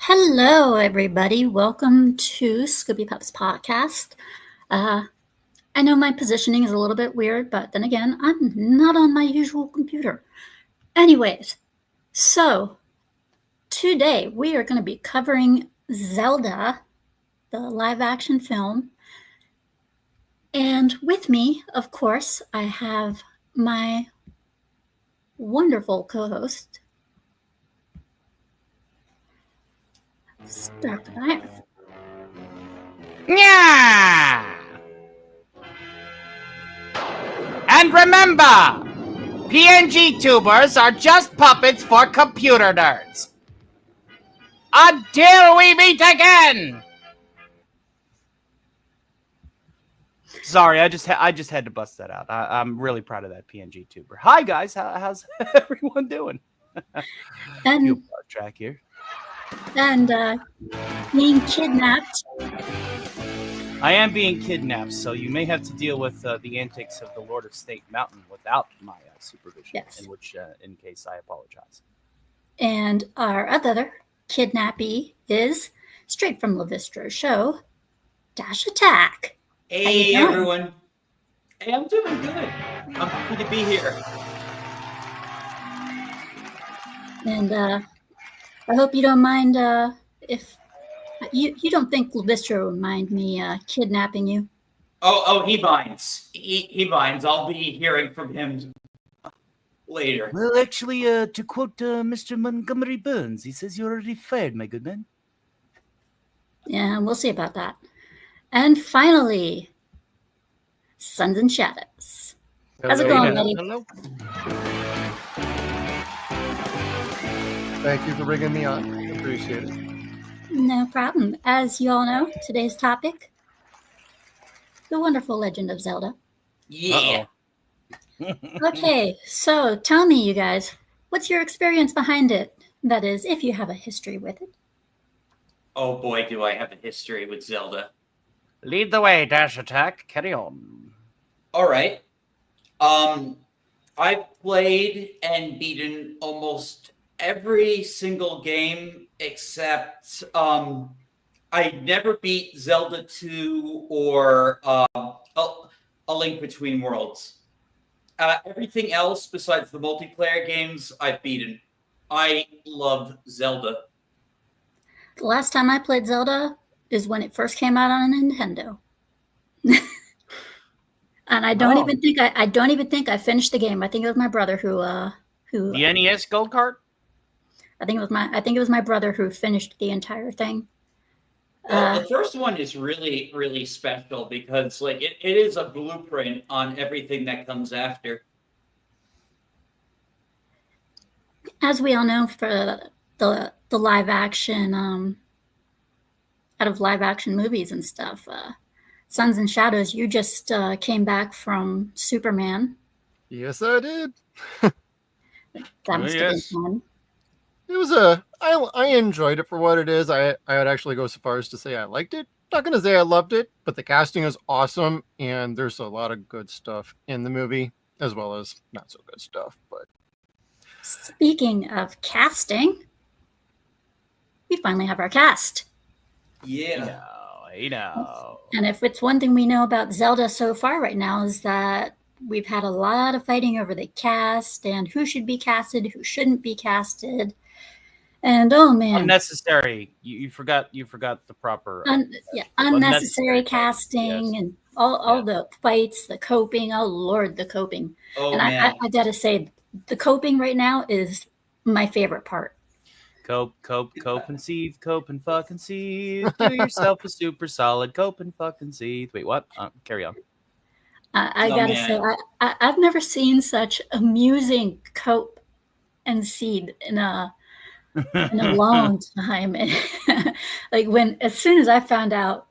Hello, everybody. Welcome to SCOOBYPUP'S podcast. I know my positioning is a little bit weird, but then again, I'm not on my usual computer. Anyways, so today we are going to be covering Zelda, the live-action film. And with me, of course, I have my wonderful co-host, Start the Knife. Yeah! And remember, PNG tubers are just puppets for computer nerds. Until we meet again! Sorry, I just had to bust that out. I'm really proud of that PNG tuber. Hi guys, how's everyone doing? And track here. And being kidnapped. I am being kidnapped, so you may have to deal with the antics of the Lord of Snake Mountain without my supervision. Yes. In case I apologize. And our other kidnappee is straight from Levistro's show, Dash Attack. Hey everyone. Hey, I'm doing good. I'm happy to be here. And I hope you don't mind if you don't think Levistro would mind me kidnapping you. Oh, he minds. He minds. I'll be hearing from him later. Well, actually, to quote Mr. Montgomery Burns, he says you're already fired, my good man. Yeah, we'll see about that. And finally, Suns and Shadows. How's it going, buddy? Hello. Thank you for bringing me on. Appreciate it. No problem. As you all know, today's topic, the wonderful legend of Zelda. Yeah. Okay, so tell me, you guys, what's your experience behind it? That is, if you have a history with it. Oh boy, do I have a history with Zelda. Lead the way, Dash Attack. Carry on. All right. I've played and beaten almost every single game except I never beat Zelda 2 or A Link Between Worlds. Everything else besides the multiplayer games, I've beaten. I love Zelda. The last time I played Zelda is when it first came out on a Nintendo. And I don't even think I finished the game. I think it was my brother who The NES Gold Card? I think it was my brother who finished the entire thing. Well, the first one is really, really special because like it is a blueprint on everything that comes after. As we all know, for the live action, out of live action movies and stuff, Suns and Shadows, you just came back from Superman. Yes, I did. That must have been fun. It was I enjoyed it for what it is. I would actually go so far as to say I liked it. Not gonna say I loved it, but the casting is awesome, and there's a lot of good stuff in the movie, as well as not so good stuff. But speaking of casting, we finally have our cast. Yeah. I know. And if it's one thing we know about Zelda so far right now is that we've had a lot of fighting over the cast and who should be casted, who shouldn't be casted. And oh man, unnecessary. You forgot the proper unnecessary casting. Yes. And all the fights, the coping. Oh Lord, the coping. Oh, and man. I gotta say, the coping right now is my favorite part. Cope and seethe, cope and fucking seethe. Do yourself a super solid cope and fucking seethe. Wait, what? Carry on. I gotta say, I've never seen such amusing cope and seed in a long time. Like as soon as I found out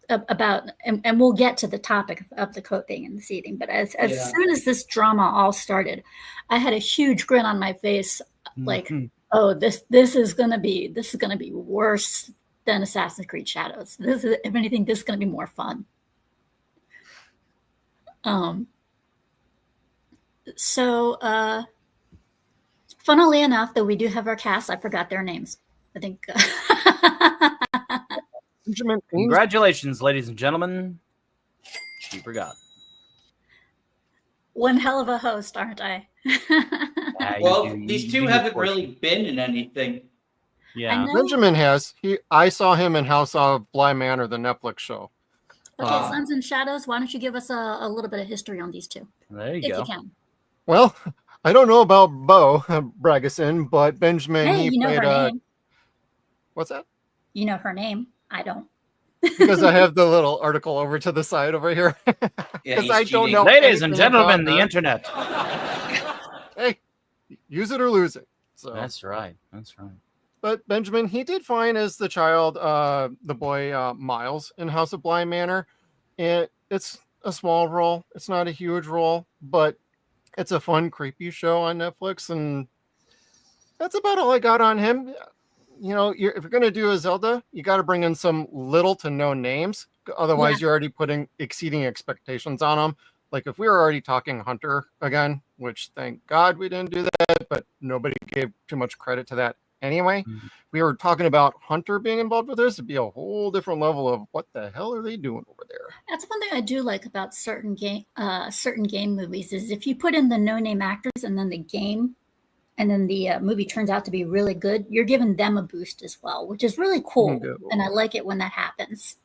about, and we'll get to the topic of the coping and the seeding, but as soon as this drama all started, I had a huge grin on my face, like, oh, this is gonna be worse than Assassin's Creed Shadows. If anything, this is gonna be more fun. So funnily enough, though we do have our cast, I forgot their names. I think. Benjamin Ames. Congratulations, ladies and gentlemen. She forgot. One hell of a host, aren't I? Well, these two haven't really been in anything. Yeah. I know. Benjamin has. I saw him in House of Bly Manor, the Netflix show. Okay, Sons and Shadows. Why don't you give us a little bit of history on these two, There you if go. you can? Well, I don't know about Bo Bragason, but Benjamin, Hey, he you know played her name. What's that? You know her name. I don't. Because I have the little article over to the side over here. Because I don't know. Ladies and anything gentlemen, about the her. internet. Hey, use it or lose it. So That's right. That's right. But Benjamin, he did fine as the child, the boy Miles in House of Bly Manor. It's a small role. It's not a huge role, but it's a fun, creepy show on Netflix, and that's about all I got on him. You know, if you're going to do a Zelda, you got to bring in some little to no names. Otherwise, you're already exceeding expectations on them. Like if we were already talking Hunter again, which thank God we didn't do that, but nobody gave too much credit to that anyway. Mhm. We were talking about Hunter being involved with this. It'd be a whole different level of what the hell are they doing over there? That's one thing I do like about certain game movies is if you put in the no-name actors and then the game, and then the movie turns out to be really good, you're giving them a boost as well, which is really cool. And I like it when that happens.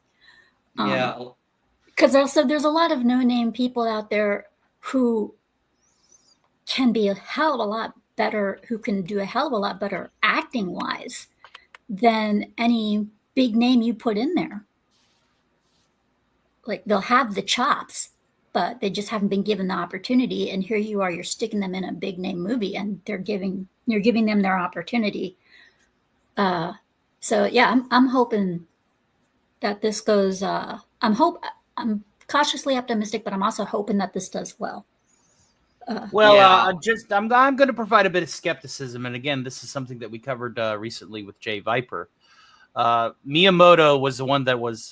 Yeah. Because also there's a lot of no-name people out there who can be a hell of a lot better, who can do a hell of a lot better acting-wise than any big name you put in there. Like they'll have the chops, but they just haven't been given the opportunity. And here you are, you're sticking them in a big name movie, and you're giving them their opportunity. So yeah, I'm hoping that this goes. I'm cautiously optimistic, but I'm also hoping that this does well. I'm going to provide a bit of skepticism, and again, this is something that we covered recently with Jay Viper. Miyamoto was the one that was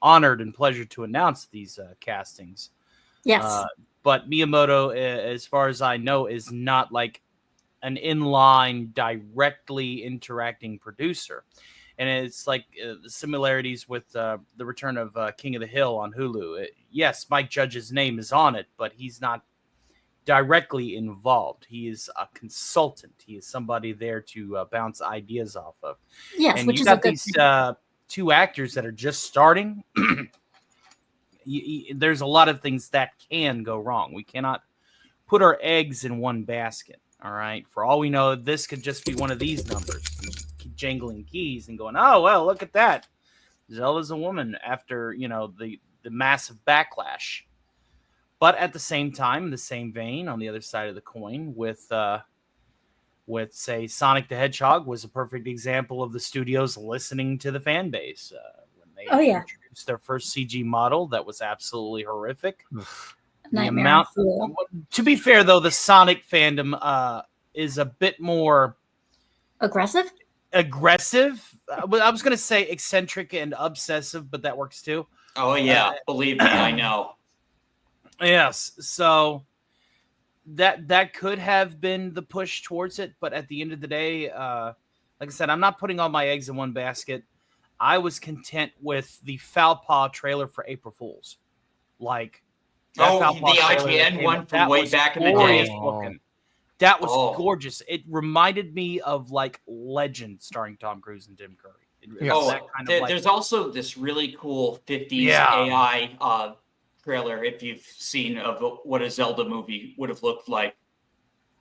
honored and pleasured to announce these castings. Yes, but Miyamoto, as far as I know, is not like an inline, directly interacting producer. And it's like the similarities with the return of King of the Hill on Hulu. Yes, Mike Judge's name is on it, but he's not directly involved. He is a consultant. He is somebody there to bounce ideas off of. yes, and which you is got a good these thing. two actors that are just starting. There's a lot of things that can go wrong. We cannot put our eggs in one basket. All right. For all we know, this could just be one of these numbers. Keep jangling keys and going, oh, well, look at that. Zelda's a woman after, the massive backlash. But at the same time, the same vein, on the other side of the coin, with say, Sonic the Hedgehog was a perfect example of the studios listening to the fan base. When they introduced their first CG model, that was absolutely horrific. Nightmare. To be fair, though, the Sonic fandom is a bit more aggressive. I was going to say eccentric and obsessive, but that works too. Oh yeah, believe me, I know. Yes, so that could have been the push towards it, but at the end of the day, like I said, I'm not putting all my eggs in one basket. I was content with the Foul Paw trailer for April Fools. Like, the IGN one from way back in the day. Looking. That was gorgeous. It reminded me of like Legend starring Tom Cruise and Tim Curry. There's also this really cool 50s AI trailer, if you've seen, of what a Zelda movie would have looked like.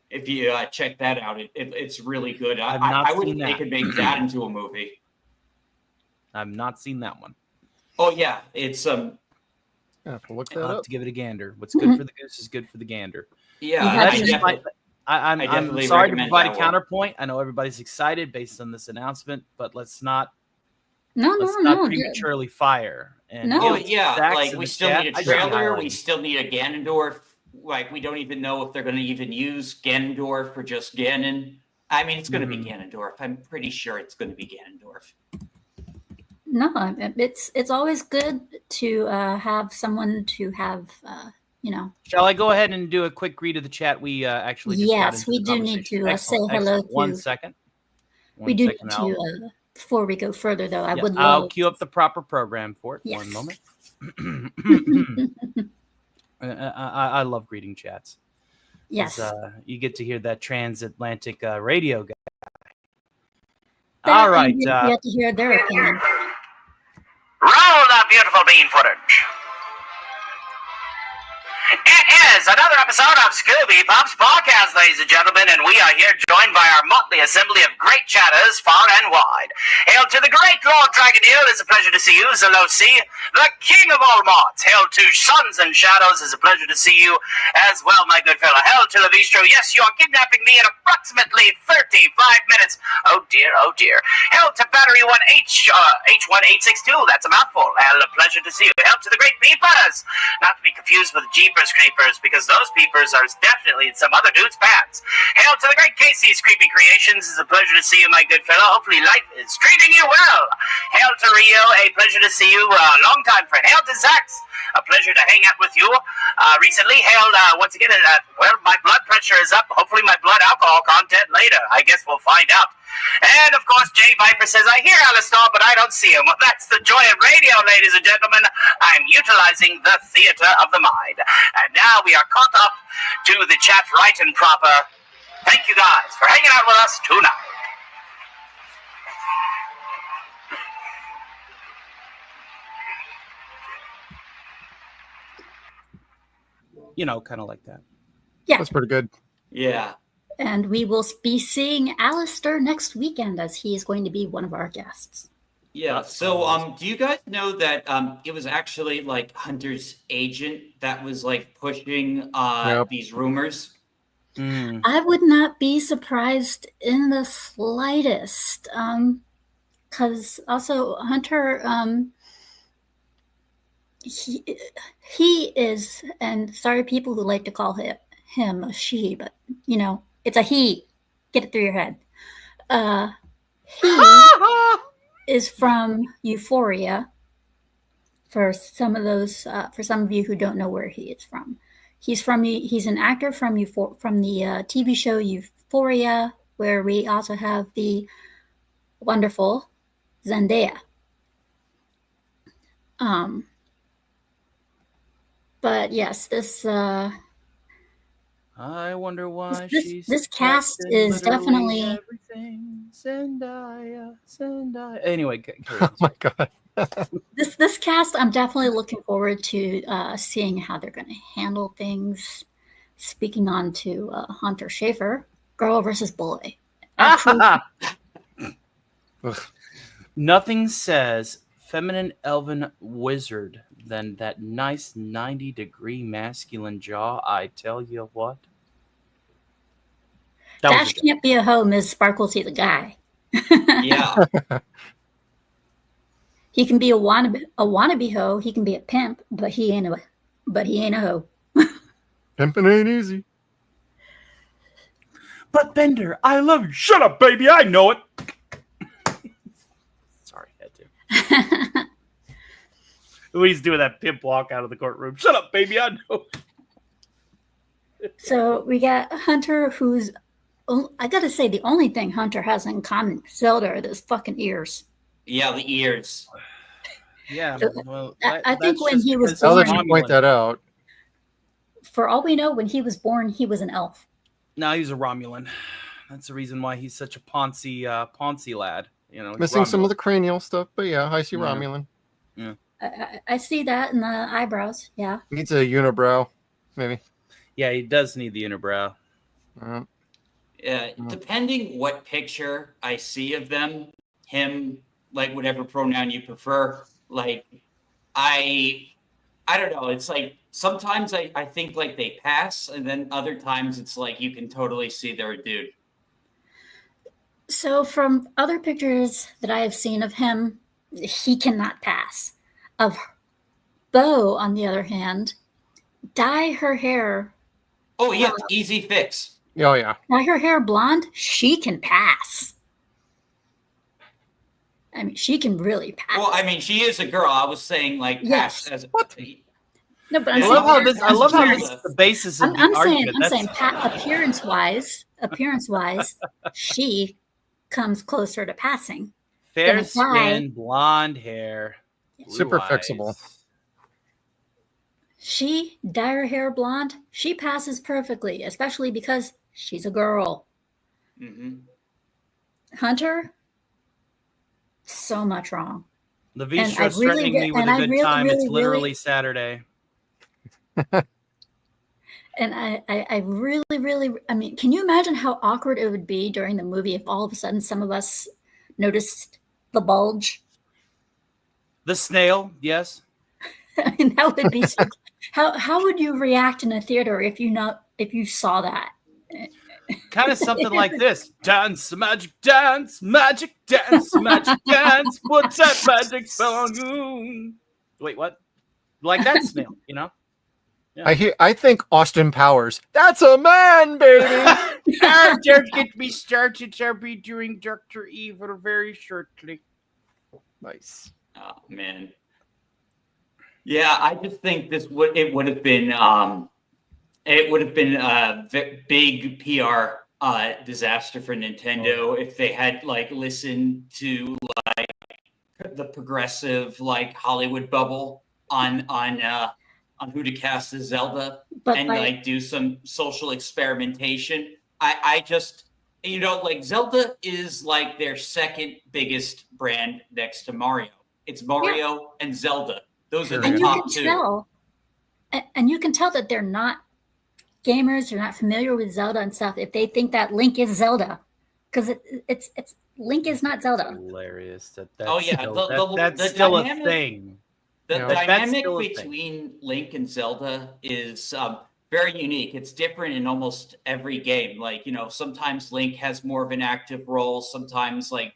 If you check that out, it's really good. I would think they could make that into a movie. I've not seen that one. Oh yeah, it's I have to look that I'll up. have to give it a gander. What's good for the goose is good for the gander. Yeah, I'm sorry to provide a counterpoint. I know everybody's excited based on this announcement, but let's not prematurely fire. And like we still need a trailer. We still need a Ganondorf. Like we don't even know if they're going to even use Ganondorf or just Ganon. I mean, it's going to be Ganondorf. I'm pretty sure it's going to be Ganondorf. No, it's always good to have someone to have. Shall I go ahead and do a quick read of the chat? We actually just we do need to say hello to. 1 second. We do need to, before we go further, though, I would I'll love... queue up the proper program for it. Yes. One moment. I love greeting chats. Yes. You get to hear that transatlantic radio guy. That, all right. you get to hear their opinion. Roll the beautiful bean footage. It is another episode of SCOOBYPUP'S podcast, ladies and gentlemen, and we are here joined by our motley assembly of great chatters far and wide. Hail to the great Lord Dragonil, it's a pleasure to see you, Zelosi, the king of all mods. Hail to Suns and Shadows, it's a pleasure to see you as well, my good fellow. Hail to Levistro, yes, you are kidnapping me in approximately 35 minutes. Oh dear, oh dear. Hail to Battery 1H, H1862, that's a mouthful. Hail, a pleasure to see you. Hail to the great Peepers, not to be confused with Jeepers Creepers, because those peepers are definitely in some other dude's pants. Hail to the great Casey's Creepy Creations. It's a pleasure to see you, my good fellow. Hopefully life is treating you well. Hail to Rio. A pleasure to see you. Long time friend. Hail to Zax. A pleasure to hang out with you recently. Hail, once again, well, my blood pressure is up. Hopefully my blood alcohol content later. I guess we'll find out. And, of course, Jay Viper says, I hear Alistair, but I don't see him. Well, that's the joy of radio, ladies and gentlemen. I'm utilizing the theater of the mind. And now we are caught up to the chat right and proper. Thank you guys for hanging out with us tonight. Kind of like that. Yeah. That's pretty good. Yeah. And we will be seeing Alistair next weekend, as he is going to be one of our guests. Yeah. So, do you guys know that it was actually like Hunter's agent that was like pushing these rumors? I would not be surprised in the slightest, because also Hunter, he is, and sorry people who like to call him a she, but it's a he. Get it through your head. He is from Euphoria. For some of you who don't know where he is from, he's an actor from the TV show Euphoria, where we also have the wonderful Zendaya. But yes, this. I wonder why this cast is definitely everything. Zendaya. Anyway, Oh my god. this cast, I'm definitely looking forward to seeing how they're going to handle things. Speaking on to Hunter Schafer, girl versus boy. Nothing says feminine elven wizard than that nice 90-degree masculine jaw. I tell you what. Dash can't be a hoe, Ms. Sparklesy's a guy. Yeah. He can be a wannabe hoe. He can be a pimp, but he ain't a hoe. Pimping ain't easy. But Bender, I love you. Shut up, baby. I know it. Sorry, had to. He's doing that pimp walk out of the courtroom. Shut up, baby. I know it. So we got Hunter, who's, I gotta say, the only thing Hunter has in common with Zelda are those fucking ears. Yeah, the ears. Yeah. Well, I think when he was I'll born, let you point that out. For all we know, when he was born, he was an elf. No, he's a Romulan. That's the reason why he's such a Ponzi lad. Missing some of the cranial stuff, but yeah, I see Yeah. Romulan. Yeah. I see that in the eyebrows. Yeah. Needs a unibrow, maybe. Yeah, he does need the unibrow. Depending what picture I see of them, him, like whatever pronoun you prefer, like I don't know. It's like sometimes I think like they pass, and then other times it's like you can totally see they're a dude. So from other pictures that I have seen of him, he cannot pass. Of Bo, on the other hand, dye her hair. Oh yeah, easy fix. Oh yeah. Dye her hair blonde, she can pass. I mean, she can really pass. Well, I mean, she is a girl. I was saying like Yes. pass as What? No, but I I'm love how saying, this. I love how this is the basis of I'm the saying, argument. appearance-wise, she comes closer to passing. Fair Gonna die. skin, blonde hair, blue Super eyes. fixable. She, dye her hair blonde, she passes perfectly, especially because she's a girl. Mm-hmm. Hunter, so much wrong. The And I Vistro's really threatening get- me with and a I good really, time. really, It's literally really- Saturday. And I really, really, I mean, can you imagine how awkward it would be during the movie if all of a sudden some of us noticed the bulge? The snail, yes. I mean, that would be so. How would you react in a theater if you saw that? Kind of something like this. Dance, magic dance, magic dance, magic dance. What's that magic song? Wait, what? Like that snail, you know? Yeah. I think Austin Powers. That's a man, baby. Don't get me started. I'll be doing Dr. Evil very shortly. Nice. Oh man. Yeah, I just think it would have been a big PR disaster for Nintendo if they had like listened to like the progressive like Hollywood bubble on who to cast as Zelda But and by- like do some social experimentation. I just like Zelda is like their second biggest brand next to Mario. It's Mario and Zelda. Those are the and you top can two. tell, and you can tell that they're not gamers. They're not familiar with Zelda and stuff. If they think that Link is Zelda, because it's Link is not Zelda. Hilarious. That's Oh, yeah, still, that's the still a dynamic- thing. The Yeah. That's dynamic still a thing. between Link and Zelda is very unique. It's different in almost every game. Like, sometimes Link has more of an active role. Sometimes, like,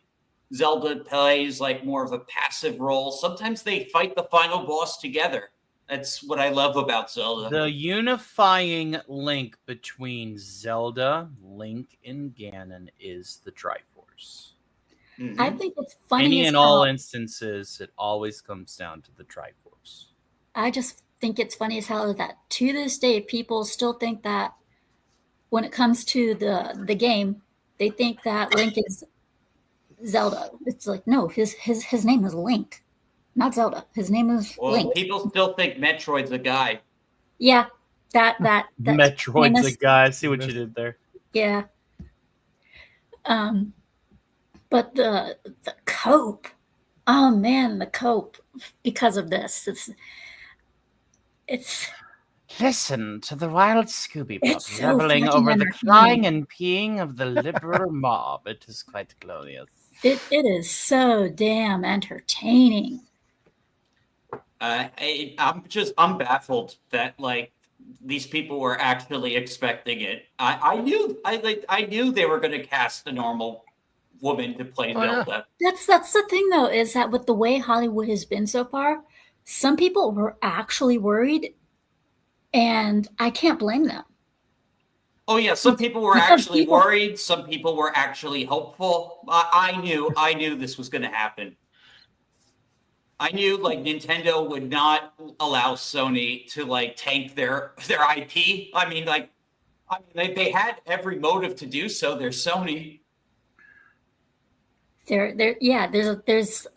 Zelda plays, like, more of a passive role. Sometimes they fight the final boss together. That's what I love about Zelda. The unifying link between Zelda, Link, and Ganon is the Triforce. Mhm. I think it's funny. Any as and all hell. instances, it always comes down to the Triforce. I just think it's funny as hell that to this day people still think that when it comes to the game, they think that Link is Zelda. It's like no, his name is Link, not Zelda. His name is Well, Link. people still think Metroid's a guy. Yeah, that Metroid's famous- a guy. I see what you did there. Yeah. But the cope, oh man, the cope because of this, it's Listen to the wild Scooby It's Pup so reveling fucking over the entertaining. crying and peeing of the liberal mob. It is quite glorious. it is so damn entertaining. I'm baffled that like these people were actually expecting it. I knew they were going to cast a normal woman to play Oh, yeah. Zelda. That's the thing though, is that with the way Hollywood has been so far, some people were actually worried, and I can't blame them. Oh yeah, some people were Because actually people- worried. Some people were actually hopeful. I knew this was going to happen. I knew like Nintendo would not allow Sony to like tank their IP. I mean, they had every motive to do so. They're Sony. Yeah, there's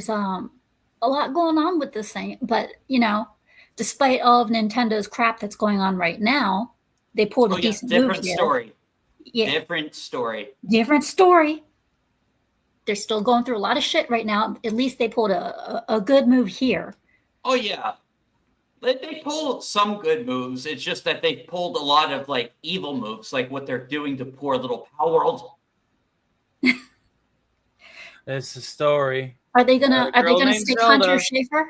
a lot going on with this thing, but despite all of Nintendo's crap that's going on right now, they pulled a Oh yeah, decent move different here. story. Yeah, Different story. different story. They're still going through a lot of shit right now. At least they pulled a good move here. Oh yeah, they pulled some good moves. It's just that they pulled a lot of like evil moves, like what they're doing to poor little Power World. It's the story. Are they gonna girl named stick Zelda. Hunter Schafer?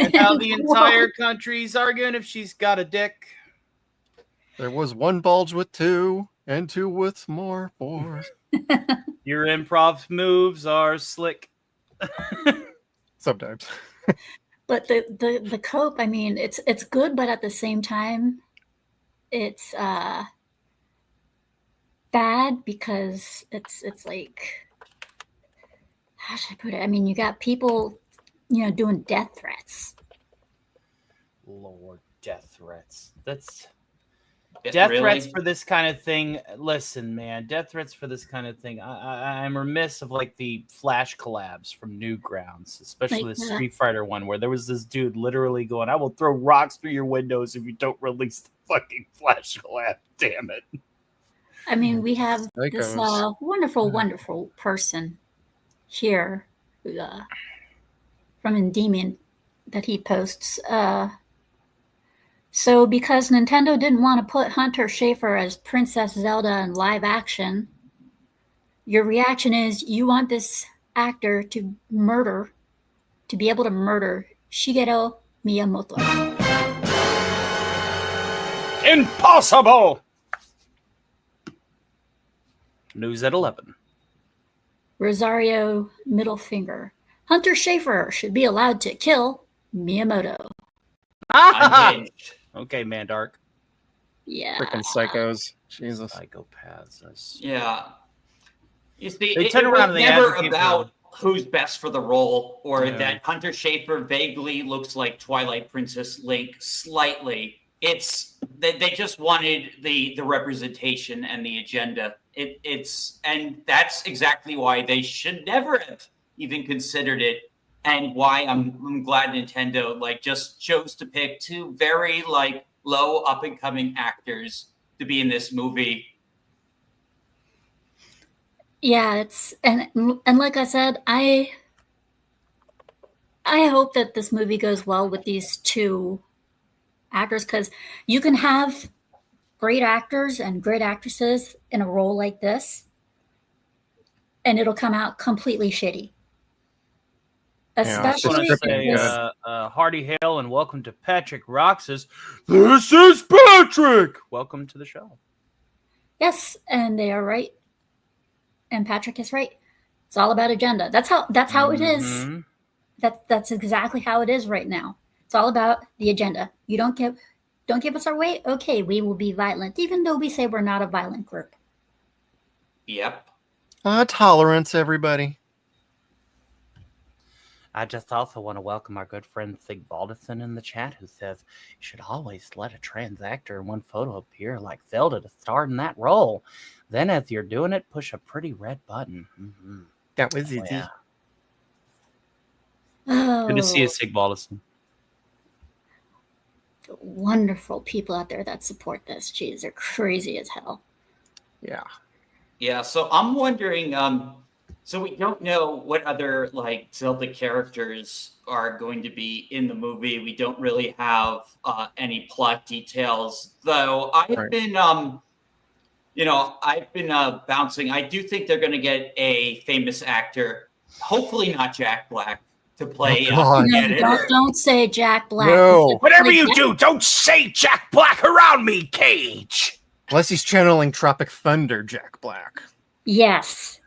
And how the entire country's arguing if she's got a dick. There was one bulge with two, and two with more four. Your improv moves are slick. Sometimes. But the cope, I mean, it's good, but at the same time, it's bad because it's like, how should I put it? I mean, you got people, doing death threats. Lord, death threats. That's Death Really? threats for this kind of thing. Listen, man, death threats for this kind of thing. I'm remiss of like the Flash collabs from Newgrounds, especially Like, the Street Fighter one where there was this dude literally going, "I will throw rocks through your windows if you don't release the fucking Flash collab." Damn it! I mean, we have this Psychos. wonderful person here who, from Endymion that he posts. So because Nintendo didn't want to put Hunter Schafer as Princess Zelda in live action, your reaction is you want this actor to be able to murder Shigeru Miyamoto. Impossible! News at 11. Rosario middle finger. Hunter Schafer should be allowed to kill Miyamoto. Unhinged. Okay, Mandark. Yeah. Freaking psychos. Jesus. Psychopaths. Yeah. You see, They it turn was around and they never advocate about who's best for the role, or Yeah. that Hunter Schafer vaguely looks like Twilight Princess Link slightly. It's they just wanted the representation and the agenda. And that's exactly why they should never have even considered it, and why I'm glad Nintendo like just chose to pick two very like low up and coming actors to be in this movie. Yeah, it's and like I said, I hope that this movie goes well with these two actors, because you can have great actors and great actresses in a role like this, and it'll come out completely shitty. I Especially want to say because hearty hail and welcome to Patrick Roxas. This is Patrick. Welcome to the show. yes, and they are right, and Patrick is right. It's all about agenda. That's how it is. Mhm. That's exactly how it is right now. It's all about the agenda. You don't give us our way, okay, we will be violent, even though we say we're not a violent group. Yep. Tolerance, everybody. I just also want to welcome our good friend Thig Balderson in the chat, who says you should always let a trans actor in one photo appear like Zelda to star in that role. Then, as you're doing it, push a pretty red button. Mm-hmm. That was easy. Yeah. Oh, Good to see you, Thig Balderson. wonderful people out there that support this. Jeez, they're crazy as hell. Yeah. Yeah, so I'm wondering, so we don't know what other like Zelda characters are going to be in the movie. We don't really have any plot details, though. I've been bouncing. I do think they're going to get a famous actor, hopefully not Jack Black, to play. God. Don't say Jack Black. No. Whatever you do, don't say Jack Black around me, Cage. Unless he's channeling Tropic Thunder, Jack Black. Yes.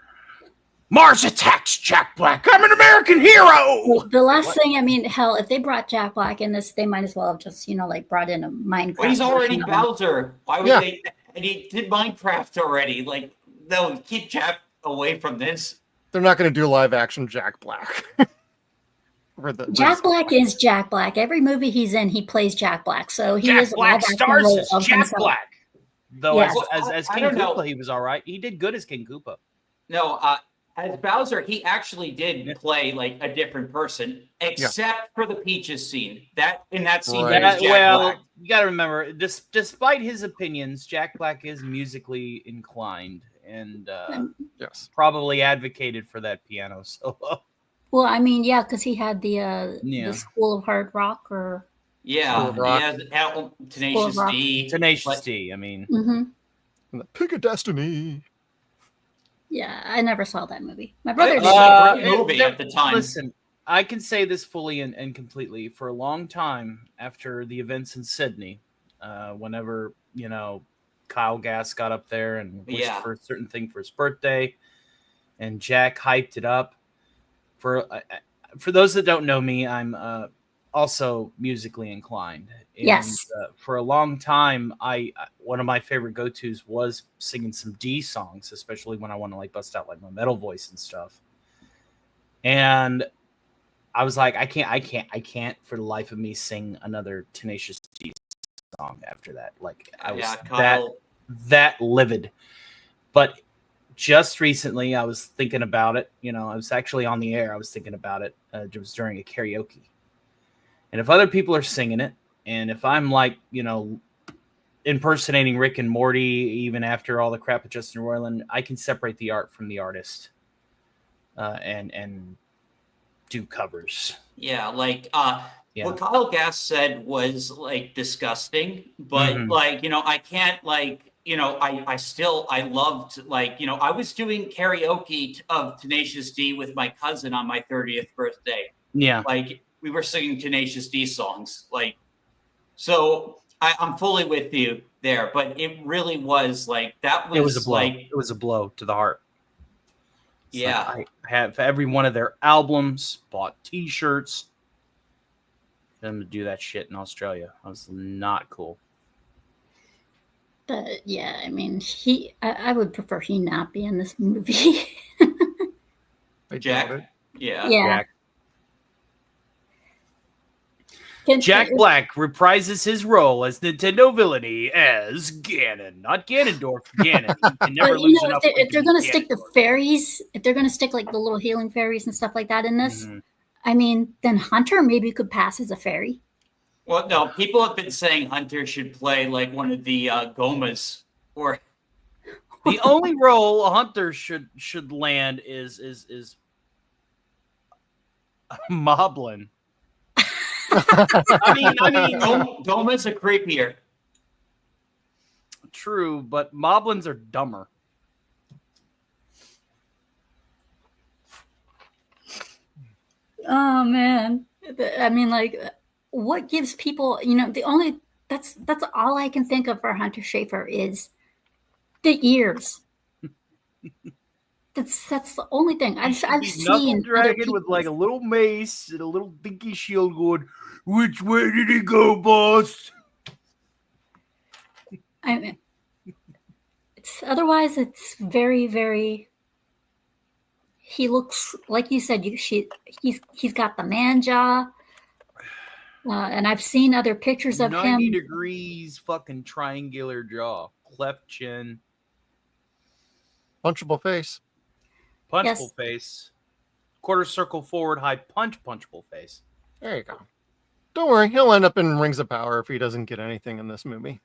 Mars attacks Jack Black. I'm an American hero. The last thing, I mean, hell, if they brought Jack Black in this, they might as well have just, like brought in a Minecraft. Well, he's already version. Bowser. Why would Yeah. they? And he did Minecraft already. Like, they'll keep Jack away from this. They're not going to do live action Jack Black. Jack Black is Jack Black. Every movie he's in, he plays Jack Black. So he Jack is a Black live-action stars role as of Jack himself. Black. Though Yeah. as I King don't know. Koopa, he was all right. He did good as King Koopa. No, as Bowser, he actually did play like a different person, except for the Peaches scene. In that scene, Right. he was Jack Black. You got to remember, despite his opinions, Jack Black is musically inclined and Yes. probably advocated for that piano solo. Well, I mean, yeah, because he had the School of Hard Rock, or Yeah, he Rock. has Tenacious School of Rock. D. Tenacious but- D. I mean, And the Pick of Destiny. yeah, I never saw that movie. My brother It did. was a great movie there- at the time. Listen, I can say this fully and completely. For a long time after the events in Sydney, whenever Kyle Gass got up there and wished for a certain thing for his birthday, and Jack hyped it up. For those that don't know me, I'm also musically inclined. And, Yes. For a long time, one of my favorite go-tos was singing some D songs, especially when I want to like bust out like my metal voice and stuff. And I was like, I can't for the life of me sing another Tenacious D song after that. Like I was Kyle. that livid. But just recently, I was thinking about it. You know, I was actually on the air. I was thinking about it. It was during a karaoke. And if other people are singing it, and if I'm like, you know, impersonating Rick and Morty, even after all the crap with Justin Roiland, I can separate the art from the artist, and do covers. Yeah, like what Kyle Gass said was like disgusting, but like, you know, I can't like, you know, I loved, like, you know, I was doing karaoke of Tenacious D with my cousin on my 30th birthday. Yeah. Like we were singing Tenacious D songs. Like, so I'm fully with you there, but it really was like, that was, it was a blow. like, It was a blow to the heart. It's yeah. like I have every one of their albums, bought t-shirts. Them to do that shit in Australia. That was not cool. But yeah, I mean, I would prefer he not be in this movie. Jack? doubt it. Yeah. Yeah. Jack Black reprises his role as Nintendo villainy as Ganon, not Ganondorf. Ganon. He can never lose enough. If they're going to stick the fairies, if they're going to stick like the little healing fairies and stuff like that in this, I mean, then Hunter maybe could pass as a fairy. Well, no, people have been saying Hunter should play like one of the Gomas, or the only role a Hunter should land is Moblin. I mean, Goma's are creepier. True, but Moblins are dumber. Oh man, I mean, like, what gives people, you know, that's all I can think of for Hunter Schafer is the ears. That's the only thing I've seen. Dragon with like a little mace and a little dinky shield going, which way did he go, boss? I mean, it's very, very. He looks like you said. He's got the man jaw, and I've seen other pictures of 90 him. degrees, fucking triangular jaw, cleft chin, Punchable face. punchable face, quarter circle forward, high punchable face. There you go. Don't worry, he'll end up in Rings of Power if he doesn't get anything in this movie.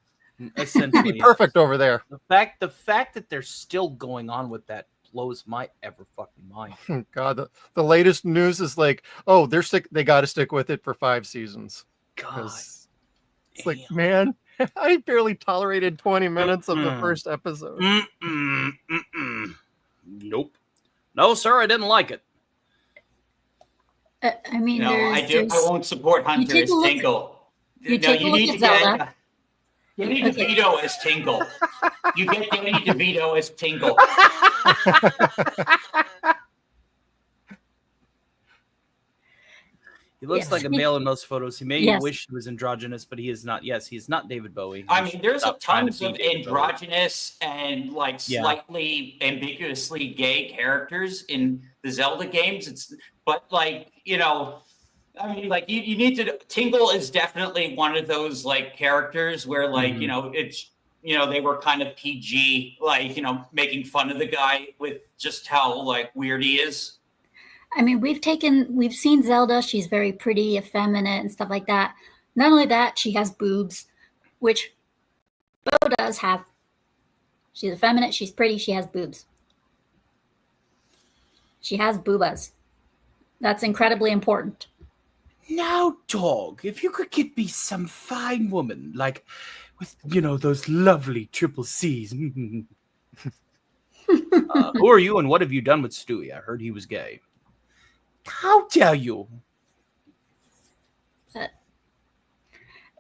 Essentially, He'd be perfect over there. The fact that they're still going on with that blows my ever fucking mind. God, the latest news is like, oh, they got to stick with it for 5 seasons. God, It's like, man, I barely tolerated 20 minutes of the first episode. Nope. No, sir, I didn't like it. I mean, No, I won't support Hunter as Tingle. You need to Zelda. Danny DeVito as Tingle. You get Danny DeVito as Tingle. He looks like a male in most photos. He may wish he was androgynous, but he is not. Yes, he is not David Bowie. I mean, there's tons of androgynous and like slightly ambiguously gay characters in the Zelda games. But like, you know, I mean, like you need to. Tingle is definitely one of those like characters where like you know it's they were kind of PG, like making fun of the guy with just how like weird he is. I mean, we've seen Zelda. She's very pretty, effeminate, and stuff like that. Not only that, she has boobs, which Bo does have. She's effeminate. She's pretty. She has boobs. She has boobas. That's incredibly important. Now, dog, if you could get me some fine woman, like with, those lovely triple C's. Who are you and what have you done with Stewie? I heard he was gay. How dare you?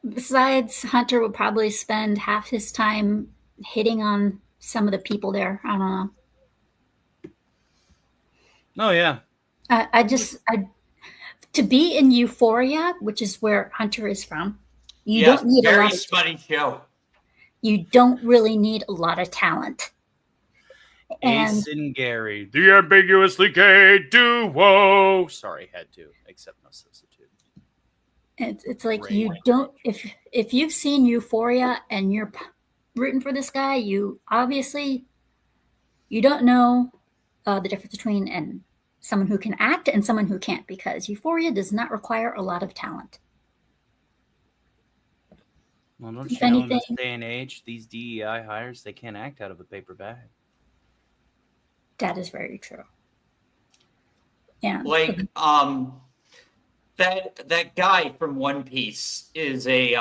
Besides, Hunter would probably spend half his time hitting on some of the people there. I don't know. Oh, yeah. To be in Euphoria, which is where Hunter is from, you don't need a lot of funny show. You don't really need a lot of talent. Ace and Gary, the ambiguously gay duo. Sorry, had to accept no substitute. It's like Great. you don't if you've seen Euphoria and you're rooting for this guy, you obviously you don't know the difference between someone who can act and someone who can't, because Euphoria does not require a lot of talent. Well, don't If you know in anything, this day and age, these DEI hires, they can't act out of a paper bag. that is very true. And Like that guy from One Piece is a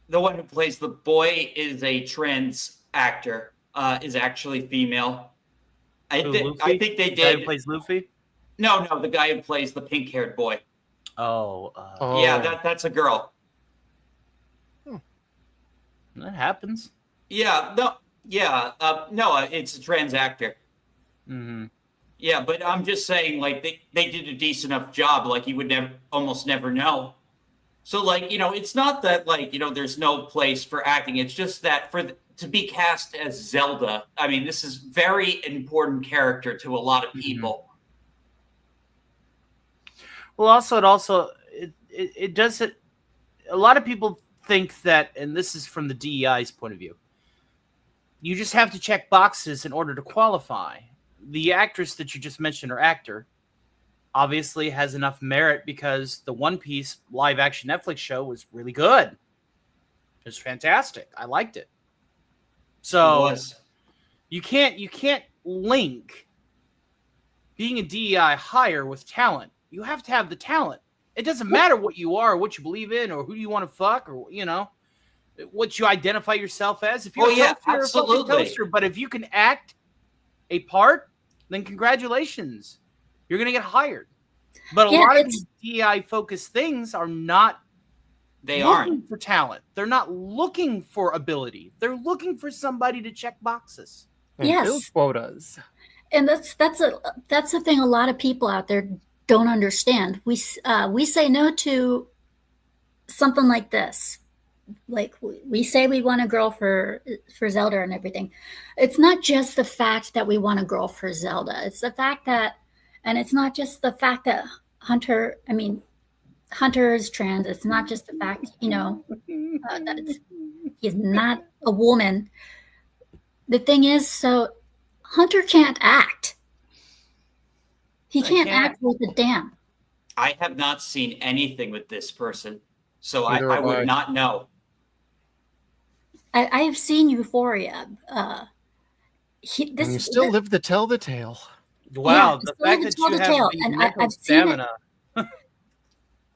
the one who plays the boy is a trans actor, is actually female. I think they The guy who did. plays Luffy? No, the guy who plays the pink-haired boy. Oh, Yeah, that's a girl. that happens. Yeah, no, it's a trans actor. Mm-hmm. Yeah, but I'm just saying, like, they did a decent enough job, like, you would almost never know. So, like, it's not that, like, there's no place for acting. It's just that to be cast as Zelda, I mean, this is very important character to a lot of people. Well, also, it does it. A lot of people think that, and this is from the DEI's point of view, you just have to check boxes in order to qualify. The actress that you just mentioned, or actor, obviously has enough merit because the One Piece live action Netflix show was really good. It was fantastic. I liked it. So you can't link being a DEI hire with talent. You have to have the talent. It doesn't matter what you are, or what you believe in, or who you want to fuck, or what you identify yourself as. If you're a toaster, you're a fucking toaster. But if you can act a part, then congratulations, you're gonna get hired. But a lot of these DEI focused things are not. They aren't for talent. They're not looking for ability. They're looking for somebody to check boxes. And build quotas. And that's the thing a lot of people out there don't understand. We say no to something like this. Like we say we want a girl for Zelda and everything. It's not just the fact that we want a girl for Zelda. It's the fact that, and it's not just the fact that Hunter is trans. It's not just the fact, that he's not a woman. The thing is, so Hunter can't act. He can't act with a damn. I have not seen anything with this person, so I would not know. I have seen Euphoria. You still live to tell the tale. Wow, the fact that you have the mental stamina.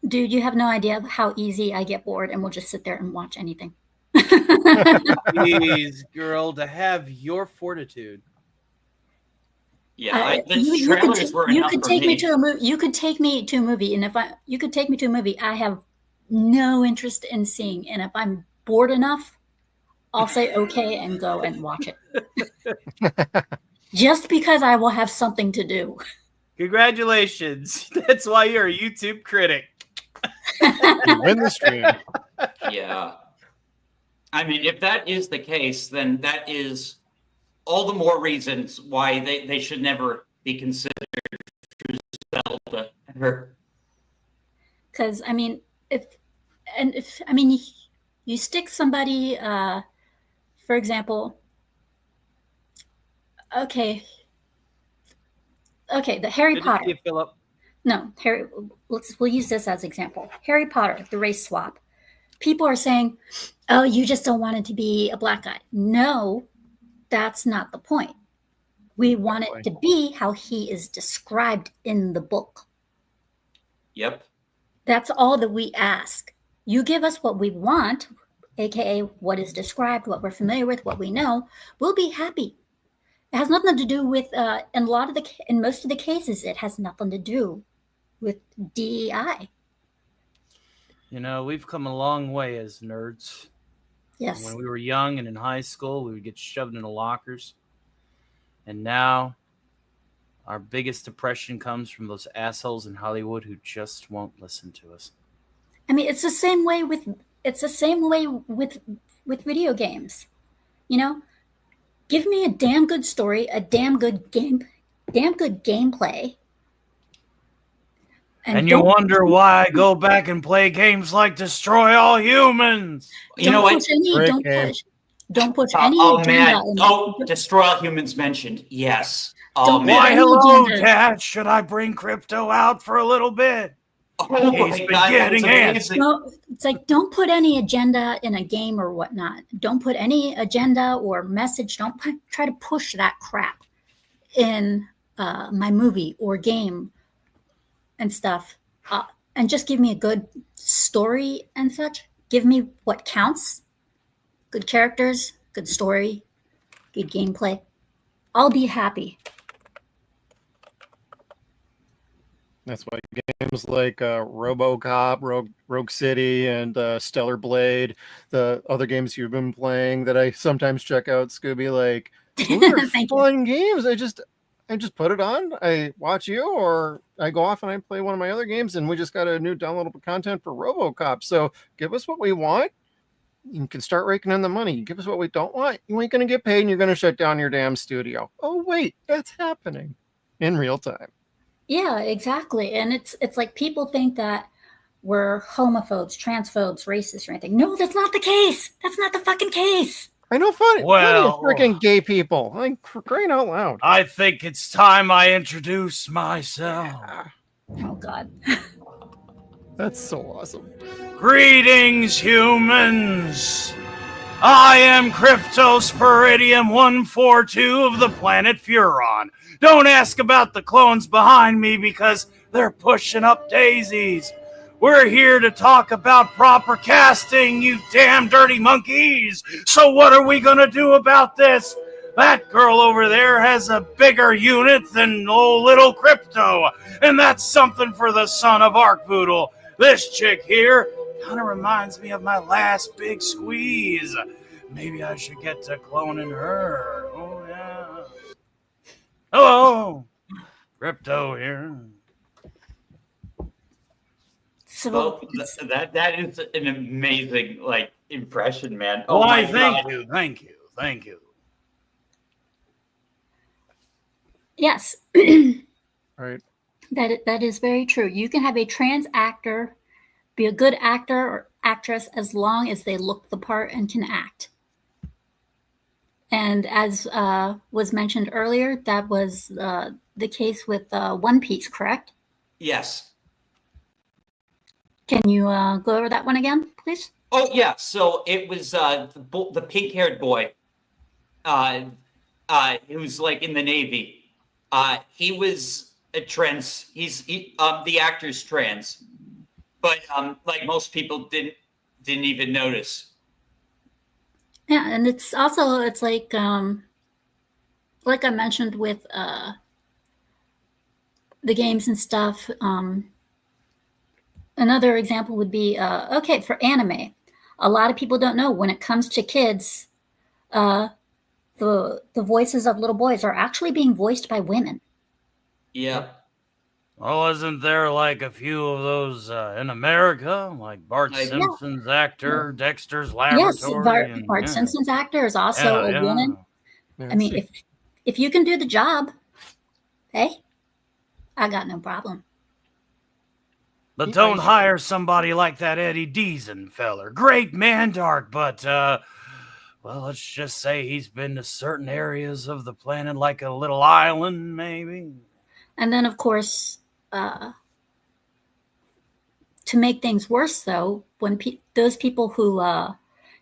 Dude, you have no idea how easy I get bored and will just sit there and watch anything. Please, girl, to have your fortitude. Yeah, the trailers were enough for me. You could take me to a movie, and you could take me to a movie I have no interest in seeing, and if I'm bored enough, I'll say okay and go and watch it. Just because I will have something to do. Congratulations. That's why you're a YouTube critic. You win the stream. Yeah. I mean, if that is the case, then that is all the more reasons why they should never be considered Zelda. Because, I mean, you stick somebody, for example, okay, the Harry Potter. No, we'll use this as example. Harry Potter, the race swap. People are saying, oh, you just don't want it to be a black guy. No, that's not the point. We want it to be how he is described in the book. Yep. That's all that we ask. You give us what we want, aka what is described, what we're familiar with, what we know. We'll be happy. It has nothing to do with, in most of the cases, it has nothing to do with DEI. We've come a long way as nerds. Yes. When we were young and in high school, we would get shoved into lockers. And now our biggest depression comes from those assholes in Hollywood who just won't listen to us. I mean, it's the same way with video games. Give me a damn good story, a damn good gameplay, And you don't wonder why I go back and play games like Destroy All Humans. You know what? push any, Great don't game. push. Don't push any Oh agenda. man! in- Oh, Destroy All Humans mentioned. Yes. Oh Don't man! Why, any hello, agendas. Dad. Should I bring Crypto out for a little bit? Oh He's my been god, getting that's antsy. amazing. No, it's like don't put any agenda in a game or whatnot. Don't put any agenda or message. Don't try to push that crap in my movie or game and stuff. And just give me a good story and such. Give me what counts. Good characters, good story, good gameplay. I'll be happy. That's why games like RoboCop, Rogue City, and Stellar Blade, the other games you've been playing that I sometimes check out, Scooby, like those are Thank you. fun games. I just put it on, I watch you, or I go off and I play one of my other games, and we just got a new downloadable content for RoboCop. So give us what we want. You can start raking in the money. You give us what we don't want, you ain't going to get paid, and you're going to shut down your damn studio. Oh, wait, that's happening in real time. Yeah, exactly. And it's like people think that we're homophobes, transphobes, racist, or anything. No, that's not the case. That's not the fucking case. I know plenty of Well, freaking gay people. Like, crying out loud. I think it's time I introduce myself. Oh God. That's so awesome. Greetings, humans. I am Cryptosporidium 142 of the planet Furon. Don't ask about the clones behind me because they're pushing up daisies. We're here to talk about proper casting, you damn dirty monkeys. So what are we gonna do about this? That girl over there has a bigger unit than old little Crypto, and that's something for the son of Arkvoodle. This chick here kind of reminds me of my last big squeeze. Maybe I should get to cloning her. Oh, yeah. Hello. Crypto here. So Well, that is an amazing impression, man. Oh Why, my thank God. you, thank you, thank you. yes, Right. that is very true. You can have a trans actor be a good actor or actress as long as they look the part and can act. And as was mentioned earlier, that was the case with One Piece, correct? Yes. Can you go over that one again, please? Oh yeah. So it was the pink-haired boy, who's like in the Navy. He was a trans. The actor's trans, but like most people didn't even notice. Yeah, and it's like I mentioned with the games and stuff. Another example would be okay for anime. A lot of people don't know when it comes to kids, the voices of little boys are actually being voiced by women. Yeah. Well, isn't there like a few of those in America, like Bart Simpson's actor, Dexter's Laboratory? Yes, Bart Simpson's actor is also a woman. Yeah, I mean, if you can do the job, hey, I got no problem. But don't hire somebody like that Eddie Deason feller. Great man, Dark, but well, let's just say he's been to certain areas of the planet, like a little island, maybe. And then, of course, to make things worse, though, when those people who,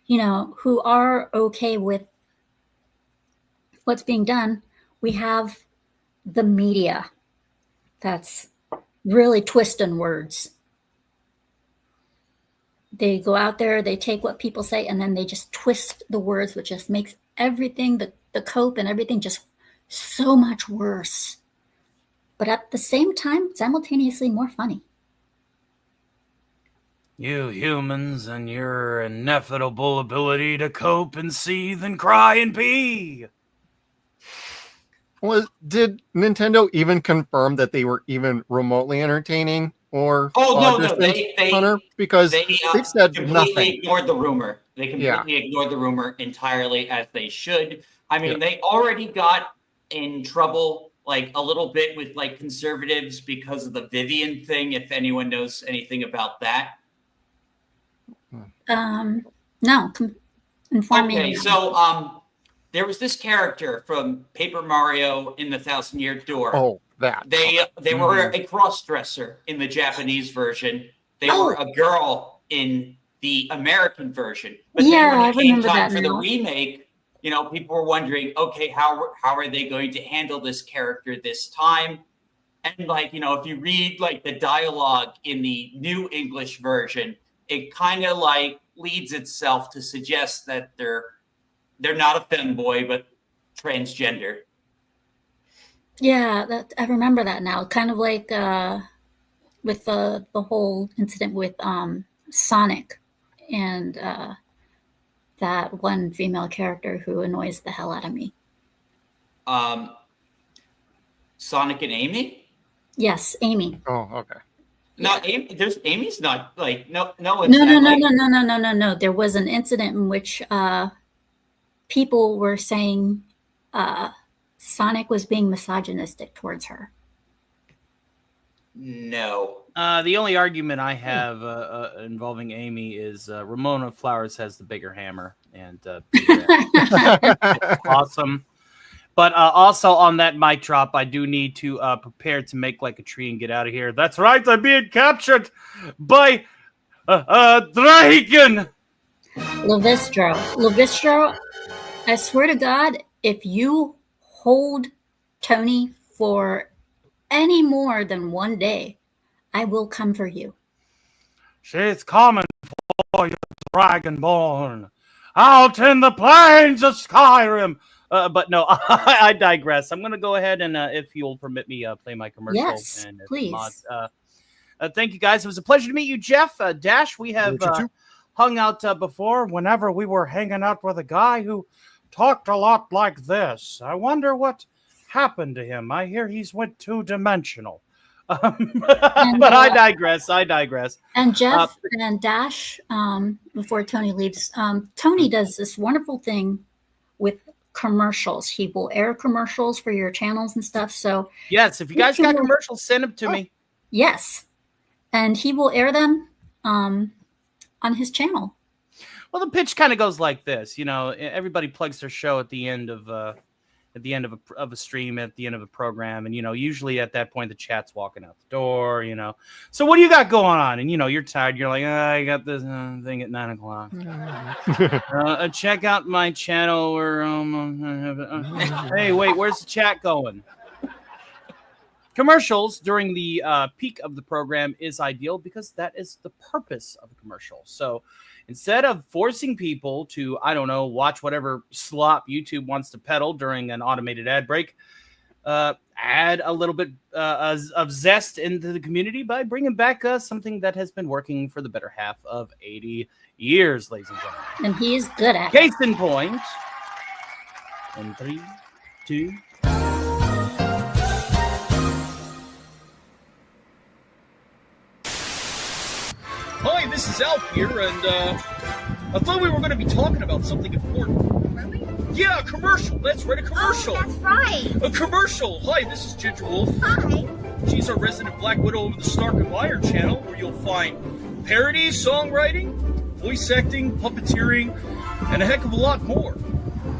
who are okay with what's being done, we have the media that's really twisting words. They go out there, they take what people say, and then they just twist the words, which just makes everything, the cope and everything just so much worse. But at the same time, simultaneously more funny. You humans and your ineffable ability to cope and seethe and cry and pee. Did Nintendo even confirm that they were even remotely entertaining? Or no, Hunter? Because they said completely nothing. ignored the rumor. They completely ignored the rumor entirely, as they should. I mean, Yeah. they already got in trouble like a little bit with like conservatives because of the Vivian thing. If anyone knows anything about that. No, inform me. Okay, so there was this character from Paper Mario in the Thousand Year Door. Oh, that. They were a cross-dresser in the Japanese version. They were a girl in the American version. But then when it came time for the remake, you know, people were wondering, okay, how are they going to handle this character this time? And like, you know, if you read like the dialogue in the new English version, it kind of like leads itself to suggest that they're not a femboy, but transgender. Yeah, I remember that now. Kind of like with the whole incident with Sonic and that one female character who annoys the hell out of me. Sonic and Amy? Yes, Amy. Oh, okay. No, Amy's not like no. No. There was an incident in which people were saying Sonic was being misogynistic towards her. No. The only argument I have involving Amy is Ramona Flowers has the bigger hammer, and awesome. But also on that mic drop, I do need to prepare to make like a tree and get out of here. That's right, I'm being captured by Dragon. Levistro, I swear to God, if you hold Tony for any more than one day, I will come for you. She's coming for you, Dragonborn, out in the plains of Skyrim. But no, I digress. I'm going to go ahead and, if you'll permit me, play my commercial. Yes, and please. Thank you, guys. It was a pleasure to meet you, Jeff. Dash, we have hung out before whenever we were hanging out with a guy who talked a lot like this. I wonder what happened to him. I hear he's went two-dimensional. But I digress. And Jeff and Dash, before Tony leaves, Tony does this wonderful thing with commercials. He will air commercials for your channels and stuff. So yes, if you guys got commercials, send them to me. Yes, and he will air them on his channel. Well, the pitch kind of goes like this. You know, everybody plugs their show at the end of a stream, at the end of a program, and you know, usually at that point the chat's walking out the door. You know, so what do you got going on? And you know, you're tired. You're like, I got this thing at 9:00. Check out my channel. Or hey, wait, where's the chat going? Commercials during the peak of the program is ideal because that is the purpose of a commercial. So instead of forcing people to, I don't know, watch whatever slop YouTube wants to peddle during an automated ad break, add a little bit of zest into the community by bringing back something that has been working for the better half of 80 years, ladies and gentlemen. And he's good at it. Case in point. In 3, 2. Hi, this is Alf here, and I thought we were going to be talking about something important. Were we? Yeah, a commercial. That's right, a commercial. Oh, that's right. A commercial. Hi, this is Ginger Wolf. Hi. She's our resident Black Widow of the Stark and Wire channel, where you'll find parody, songwriting, voice acting, puppeteering, and a heck of a lot more.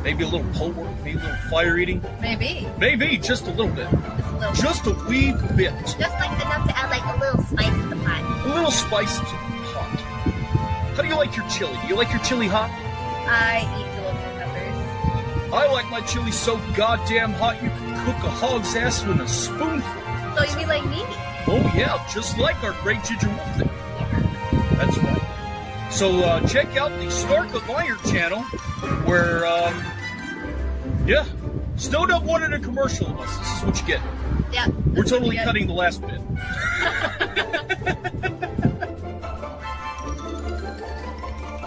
Maybe a little pole work, maybe a little fire eating. Maybe. Maybe, just a little bit. Just a little bit. Just a wee bit. Just like enough to add like a little spice to the pot. A little spice to the pot. How do you like your chili? Do you like your chili hot? I eat little peppers. I like my chili so goddamn hot you can cook a hog's ass with a spoonful. So you mean like me? Oh yeah, just like our great Ginger Wolf there. Yeah. That's right. So check out the Stark of Iron channel, where yeah, Snowed Up wanted a commercial of us. This is what you get. Yeah. We're totally cutting the last bit.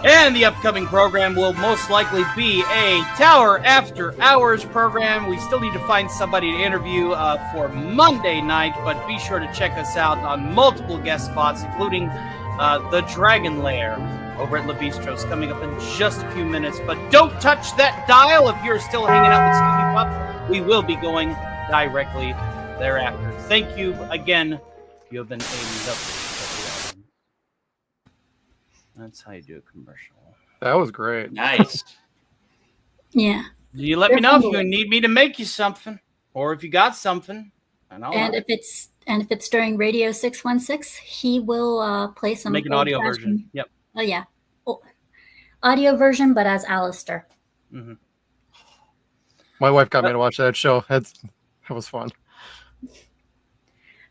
And the upcoming program will most likely be a Tower After Hours program. We still need to find somebody to interview for Monday night, but be sure to check us out on multiple guest spots, including the Dragon Lair over at Levistro's coming up in just a few minutes. But don't touch that dial if you're still hanging out with Scooby Pup. We will be going directly thereafter. Thank you again. You have been a lovely. That's how you do a commercial. That was great. Nice. Yeah. You let me know if you need me to make you something, or if you got something. And if it's during Radio 616, he will play some. Make an audio version. Yep. Oh yeah, audio version, but as Alistair. Mm-hmm. My wife got me to watch that show. That was fun.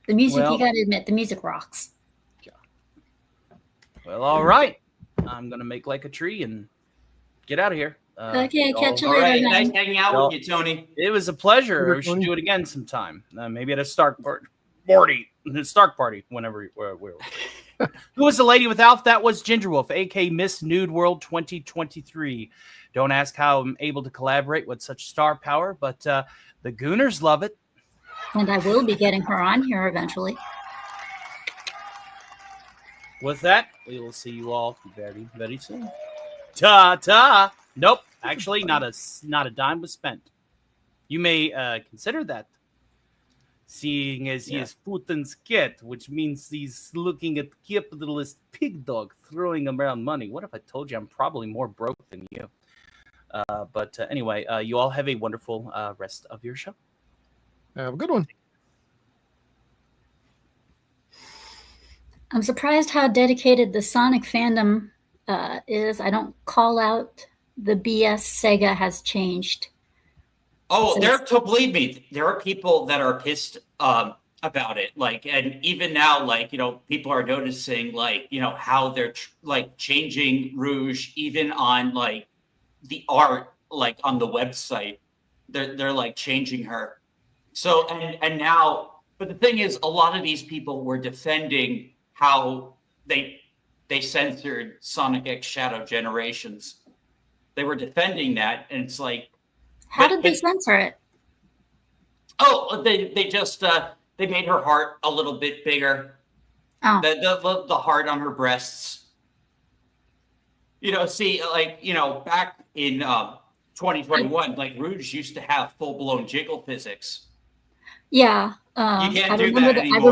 The music, you got to admit, the music rocks. Yeah. Well, all right. I'm gonna make like a tree and get out of here. Okay, catch you All later. right, Then. nice hanging out with you, Tony. It was a pleasure. We should do it again sometime. Maybe at a Stark party. Stark party, whenever we're Who was the lady without? That was Gingerwolf, aka Miss Nude World 2023. Don't ask how I'm able to collaborate with such star power, but the Gooners love it. And I will be getting her on here eventually. With that, we will see you all very, very soon. Ta-ta! Nope. Actually, not a dime was spent. You may consider that, seeing as he is Putin's cat, which means he's looking at capitalist pig dog throwing around money. What if I told you I'm probably more broke than you? But anyway, you all have a wonderful rest of your show. Have a good one. I'm surprised how dedicated the Sonic fandom is. I don't call out the BS Sega has changed. Oh, believe me, there are people that are pissed about it. Like, and even now, like, people are noticing, like, how they're changing Rouge, even on like the art, like on the website. They're like changing her. So and now, but the thing is, a lot of these people were defending how they censored Sonic X Shadow Generations. They were defending that, and it's like, how did they censor it? Oh, they just they made her heart a little bit bigger. Oh. The heart on her breasts. See, like, back in 2021, like Rouge used to have full-blown jiggle physics. Yeah. You can't do that anymore. I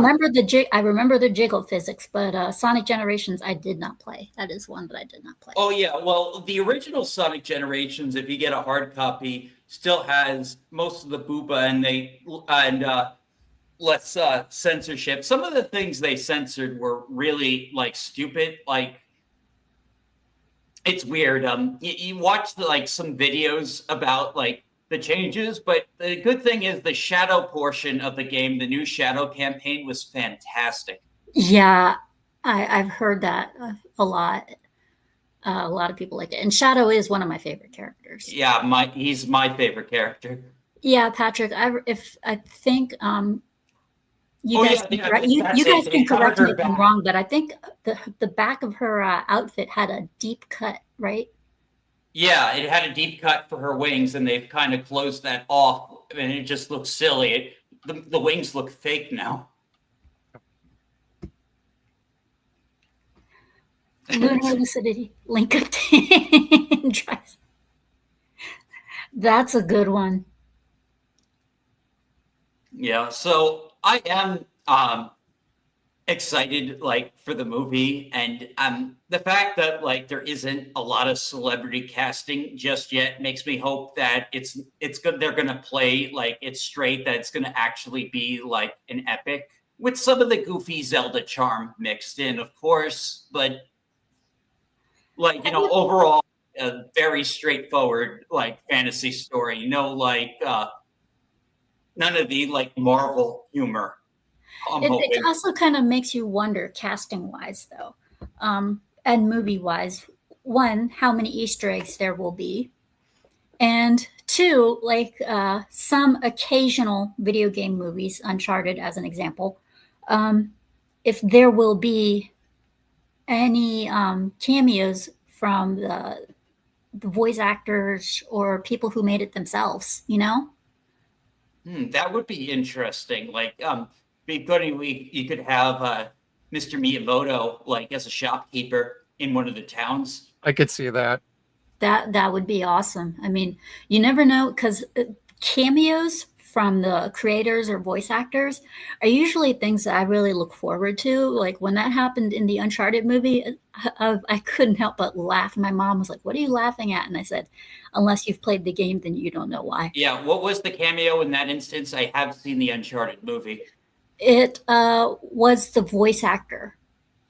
remember the jiggle physics, but Sonic Generations I did not play. That is one that I did not play. Oh yeah, well, the original Sonic Generations, if you get a hard copy, still has most of the booba and less censorship. Some of the things they censored were really like stupid. Like, it's weird. You watch some videos about like the changes, but the good thing is the Shadow portion of the game, the new Shadow campaign, was fantastic. Yeah, I've heard that a lot. A lot of people like it, and Shadow is one of my favorite characters. Yeah, he's my favorite character. Yeah, Patrick. I think you guys can correct me if I'm wrong, but I think the back of her outfit had a deep cut, right? Yeah, it had a deep cut for her wings, and they've kind of closed that off, and it just looks silly. The wings look fake now. Lunar lucidity, link up. That's a good one. Yeah, so I am excited for the movie, and the fact that there isn't a lot of celebrity casting just yet makes me hope that it's good. They're gonna play it straight, that it's gonna actually be an epic with some of the goofy Zelda charm mixed in, of course, but overall a very straightforward fantasy story. None of the Marvel humor. It also kind of makes you wonder, casting wise though, and movie wise, one, how many Easter eggs there will be, and two, some occasional video game movies, Uncharted as an example, if there will be any cameos from the voice actors or people who made it themselves, That would be interesting. Be good. You could have Mr. Miyamoto as a shopkeeper in one of the towns. I could see that. That would be awesome. I mean, you never know, because cameos from the creators or voice actors are usually things that I really look forward to. Like when that happened in the Uncharted movie, I couldn't help but laugh. My mom was like, "What are you laughing at?" And I said, "Unless you've played the game, then you don't know why." Yeah, what was the cameo in that instance? I have seen the Uncharted movie. It was the voice actor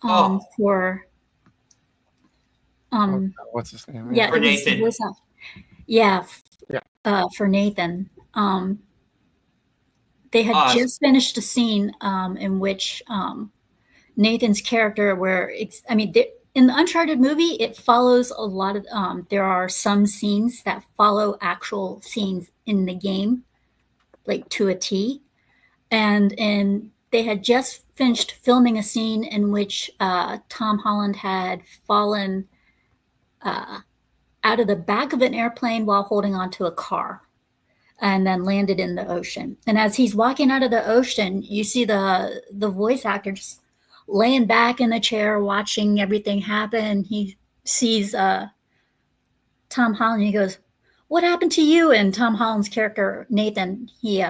for what's his name? yeah, For it was the Nathan. voice actor. Yeah, Yeah. for Nathan. They had just finished a scene in which Nathan's character, where in the Uncharted movie, it follows a lot of. There are some scenes that follow actual scenes in the game, like to a T, and they had just finished filming a scene in which Tom Holland had fallen out of the back of an airplane while holding onto a car and then landed in the ocean. And as he's walking out of the ocean, you see the voice actor just laying back in the chair watching everything happen. He sees Tom Holland. He goes, "What happened to you?" And Tom Holland's character, Nathan, he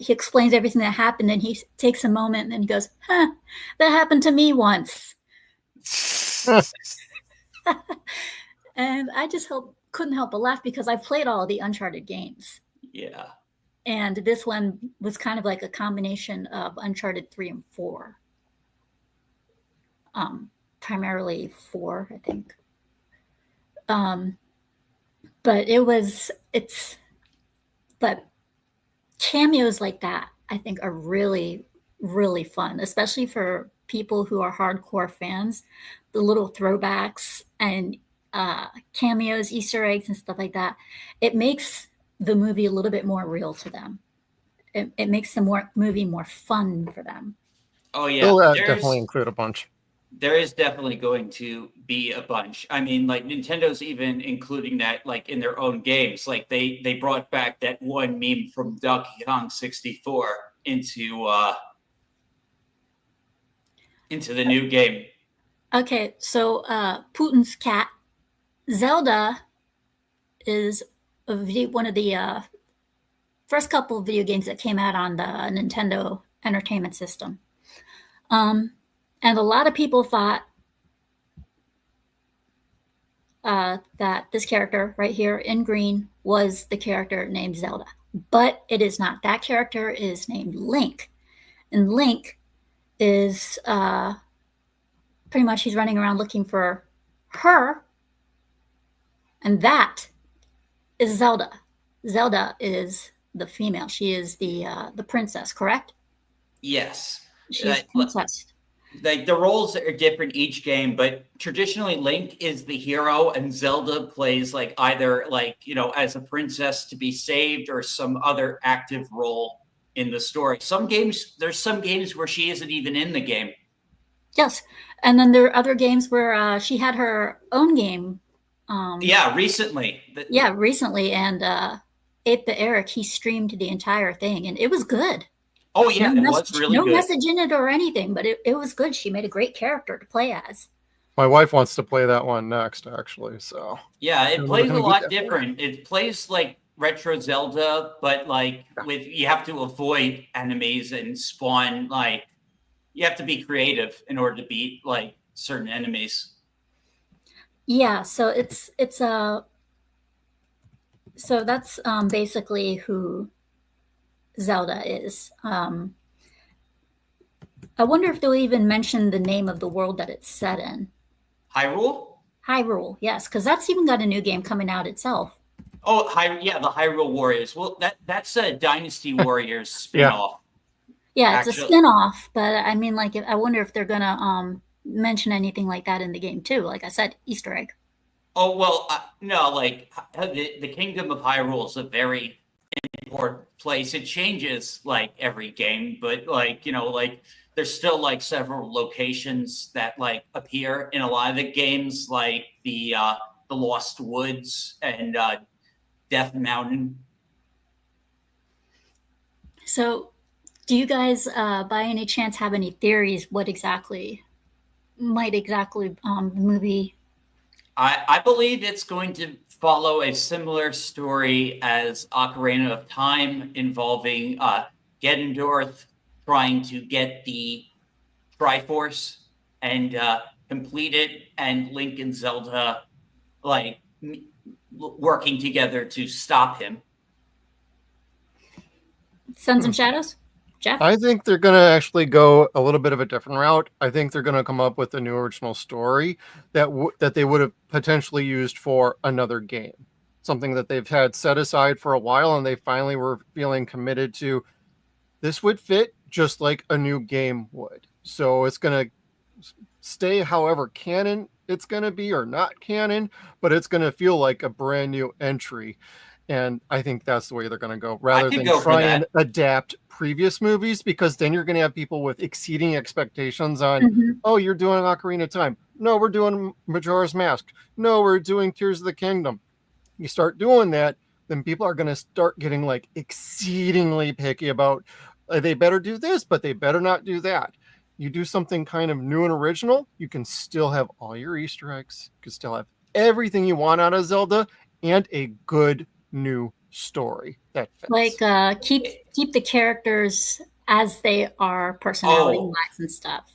explains everything that happened, and he takes a moment and he goes, "Huh, that happened to me once." And I just couldn't help but laugh because I've played all the Uncharted games. Yeah. And this one was kind of like a combination of Uncharted 3 and 4. Primarily 4, I think. But cameos like that, I think, are really, really fun, especially for people who are hardcore fans. The little throwbacks and cameos, Easter eggs, and stuff like that. It makes the movie a little bit more real to them. It makes the movie more fun for them. Oh yeah, They'll definitely include a bunch. There is definitely going to be a bunch. I mean, like Nintendo's even including that, like in their own games. Like they brought back that one meme from Donkey Kong 64 into the new game. Okay, so Putin's cat, Zelda, is one of the first couple of video games that came out on the Nintendo Entertainment System. And a lot of people thought that this character right here in green was the character named Zelda. But it is not. That character is named Link. And Link is pretty much, he's running around looking for her. And that is Zelda. Zelda is the female. She is the princess, correct? Yes. She's princess. Like the roles are different each game, but traditionally Link is the hero and Zelda plays like either as a princess to be saved or some other active role in the story. There's some games where she isn't even in the game. Yes. And then there are other games where she had her own game. Recently. Recently. And 8-Bit Eric, he streamed the entire thing and it was good. Oh, yeah, it was really good. No message in it or anything, but it was good. She made a great character to play as. My wife wants to play that one next, actually. So yeah, it plays a lot different. It plays like retro Zelda, but you have to avoid enemies and spawn. Like you have to be creative in order to beat like certain enemies. Yeah, so so that's basically who Zelda is. I wonder if they'll even mention the name of the world that it's set in. Hyrule? Hyrule, yes, because that's even got a new game coming out itself. Oh, the Hyrule Warriors. Well, that's a Dynasty Warriors spinoff. Yeah, it's a spinoff, but I mean, I wonder if they're gonna mention anything like that in the game too. Like I said, Easter egg. Oh well, no. The Kingdom of Hyrule is a very important place. It changes every game, but there's still several locations that appear in a lot of the games, like the Lost Woods and Death Mountain. So, do you guys, by any chance, have any theories? What might the movie? I believe it's going to follow a similar story as Ocarina of Time, involving Ganondorf trying to get the Triforce and complete it, and Link and Zelda like working together to stop him. Suns and Shadows? Jeff? I think they're going to actually go a little bit of a different route. I think they're going to come up with a new original story that that they would have potentially used for another game. Something that they've had set aside for a while, and they finally were feeling committed to. This would fit just like a new game would. So it's going to stay however canon it's going to be, or not canon, but it's going to feel like a brand new entry. And I think that's the way they're going to go, rather than try and adapt previous movies, because then you're going to have people with exceeding expectations on, oh, you're doing Ocarina of Time. No, we're doing Majora's Mask. No, we're doing Tears of the Kingdom. You start doing that, then people are going to start getting like exceedingly picky about, they better do this, but they better not do that. You do something kind of new and original, you can still have all your Easter eggs. You can still have everything you want out of Zelda, and a good new story that fits. Like keep the characters as they are, personality-wise and stuff.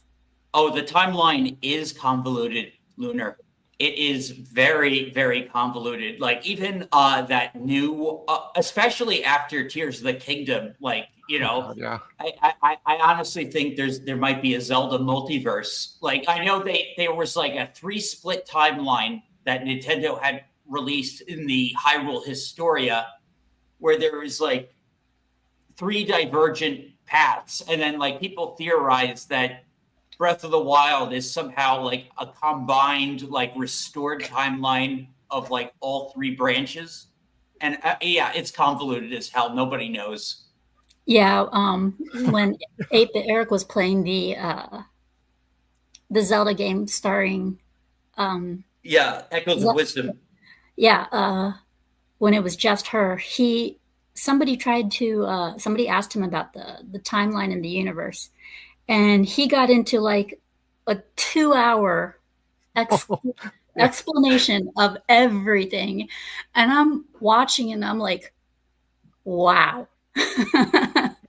Oh, the timeline is convoluted, Lunar. It is very, very convoluted. Like, even that new, especially after Tears of the Kingdom, like, you know, I honestly think there might be a Zelda multiverse. Like, I know there was like a 3-split timeline that Nintendo had released in the Hyrule Historia, where there was like 3 divergent paths, and then like people theorized that Breath of the Wild is somehow like a combined, like restored timeline of like all 3 branches. And yeah, it's convoluted as hell. Nobody knows. Yeah, when 8-Bit Eric was playing the Zelda game starring Echoes of Wisdom. Yeah, when it was just her, somebody asked him about the timeline in the universe, and he got into like a 2-hour explanation of everything, and I'm watching and I'm like, wow.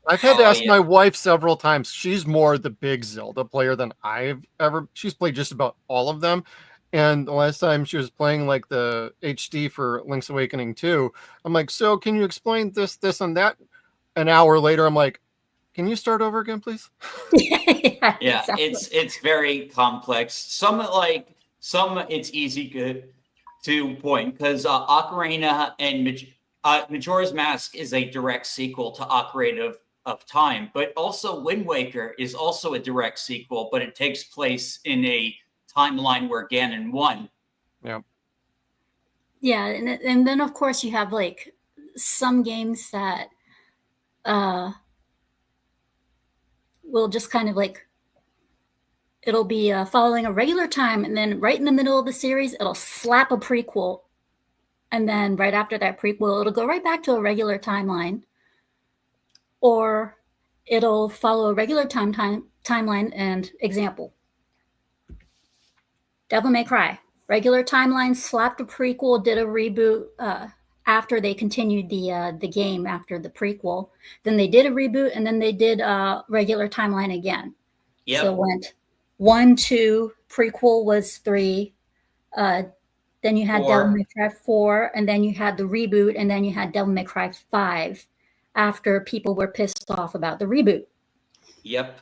I've had to ask my wife several times. She's more the big Zelda player than I've ever. She's played just about all of them. And the last time she was playing like the HD for Link's Awakening 2, I'm like, so can you explain this, and that? An hour later, I'm like, can you start over again, please? Yeah, exactly. It's very complex. Some it's easy to point, because Ocarina and Majora's Mask is a direct sequel to Ocarina of Time, but also Wind Waker is also a direct sequel, but it takes place in a timeline where Ganon won. Yeah, and then of course you have like some games that will just kind of like, it'll be following a regular time, and then right in the middle of the series it'll slap a prequel, and then right after that prequel it'll go right back to a regular timeline, or it'll follow a regular timeline. And example, Devil May Cry, regular timeline, slapped a prequel, did a reboot after they continued the game after the prequel. Then they did a reboot, and then they did a regular timeline again. Yep. So it went 1, 2, prequel was 3. Then you had 4. Devil May Cry 4, and then you had the reboot, and then you had Devil May Cry 5 after people were pissed off about the reboot. Yep.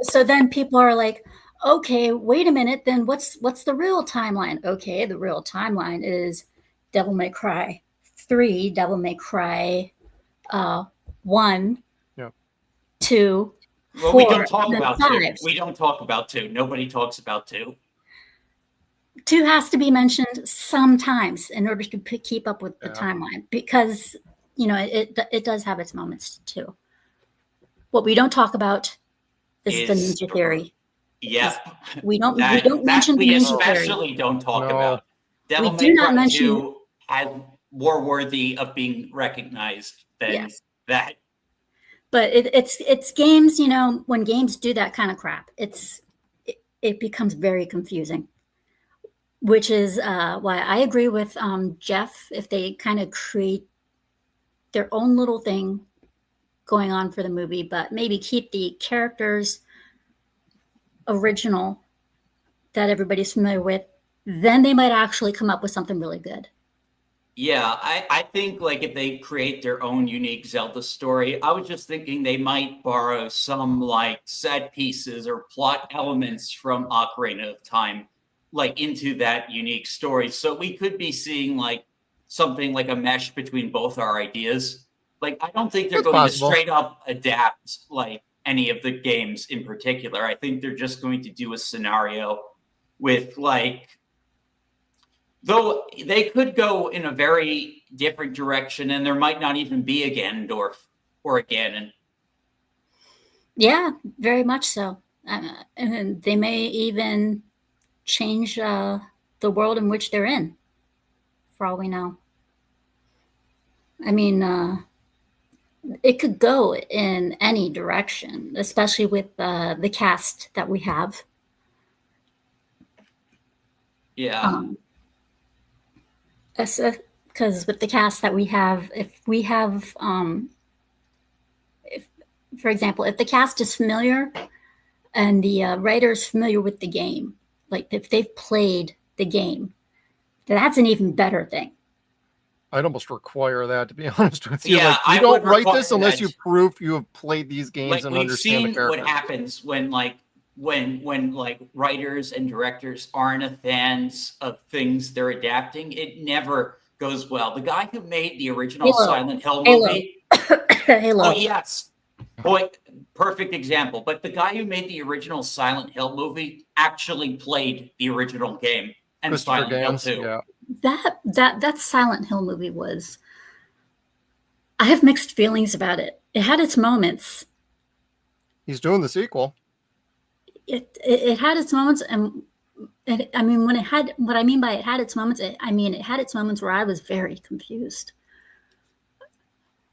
So then people are like, okay, wait a minute, then what's the real timeline? Okay, the real timeline is Devil May Cry 3, Devil May Cry 1, 2, well, 4, we don't talk about 5. 2. We don't talk about 2. Nobody talks about 2. 2 has to be mentioned sometimes in order to keep up with the timeline, because you know it does have its moments too. What we don't talk about is the Ninja Theory. Yeah, we don't mention the Ninja Theory. Especially don't talk about. Devil May Cry 2 had more worthy of being recognized than that. But it's games, you know, when games do that kind of crap, it becomes very confusing. which is why I agree with Jeff. If they kind of create their own little thing going on for the movie, but maybe keep the characters original that everybody's familiar with, then they might actually come up with something really good. Yeah, I think like if they create their own unique Zelda story, I was just thinking they might borrow some like set pieces or plot elements from Ocarina of Time, like into that unique story. So we could be seeing like something like a mesh between both our ideas. Like I don't think they're It's going possible. to straight up adapt like any of the games in particular. I think they're just going to do a scenario with like, though they could go in a very different direction and there might not even be a Ganondorf or a Ganon. Yeah, very much so. And they may even change the world in which they're in, for all we know. I mean, it could go in any direction, especially with the cast that we have. Yeah. Because with the cast that we have, if we have, for example, if the cast is familiar and the writer is familiar with the game, like if they've played the game, that's an even better thing. I'd almost require that, to be honest with you. Yeah, like, you I don't would write require this unless that. you prove you have played these games Like and we've understand the seen characters. what happens when like when like writers and directors aren't fans of things they're adapting, it never goes well. The guy who made the original Halo. Silent Hill movie. Halo. Oh yes. Boy, perfect example. But the guy who made the original Silent Hill movie actually played the original game and Christopher Silent Hill Gans, 2. yeah. That Silent Hill movie was, I have mixed feelings about it. It had its moments. He's doing the sequel. It had its moments, and I mean, what I mean by it had its moments, I mean it had its moments where I was very confused.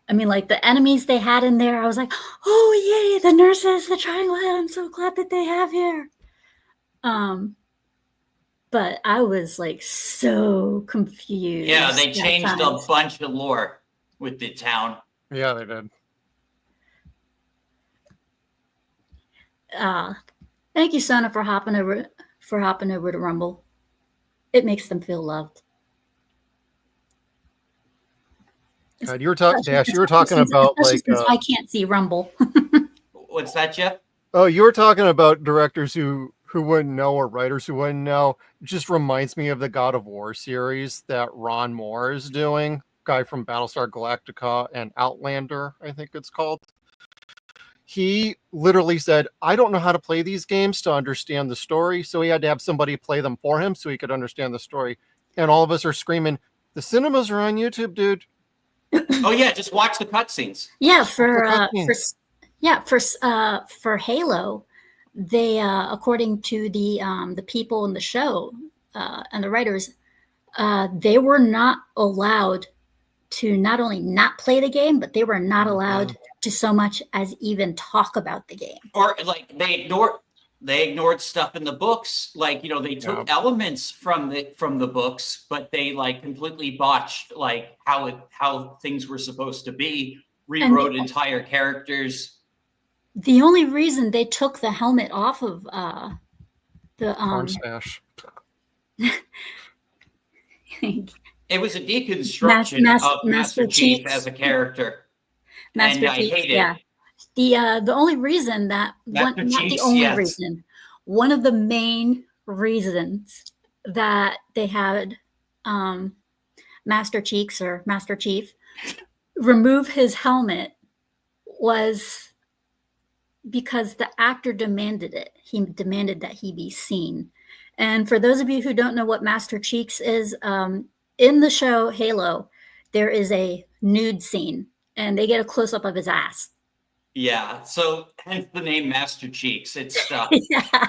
I mean, like the enemies they had in there, I was like, oh yay, the nurses, the triangle head, I'm so glad that they have here. But I was like so confused. Yeah, they changed a bunch of lore with the town. Yeah, they did. Thank you, Sona, for hopping over to Rumble. It makes them feel loved. God, you were talking about like I can't see Rumble. What's that, Jeff? Oh, you were talking about directors who wouldn't know or writers who wouldn't know. It just reminds me of the God of War series that Ron Moore is doing. Guy from Battlestar Galactica and Outlander, I think it's called. He literally said, I don't know how to play these games to understand the story. So he had to have somebody play them for him so he could understand the story. And all of us are screaming, the cinemas are on YouTube, dude. Oh yeah, just watch the cutscenes. Yeah, for Halo, they according to the people in the show and the writers, they were not allowed to not only not play the game, but they were not allowed to so much as even talk about the game. Or like they ignored stuff in the books. Like, you know, they took elements from the books, but they like completely botched like how things were supposed to be, rewrote entire characters. The only reason they took the helmet off of the Corn Smash. It was a deconstruction of Master Chief as a character. Master Chief, yeah. The only reason that one of the main reasons that they had Master Cheeks or Master Chief remove his helmet was because the actor demanded it. He demanded that he be seen. And for those of you who don't know what Master Cheeks is, in the show Halo, there is a nude scene, and they get a close-up of his ass. Yeah, so hence the name Master Cheeks. It's stuff. Yeah.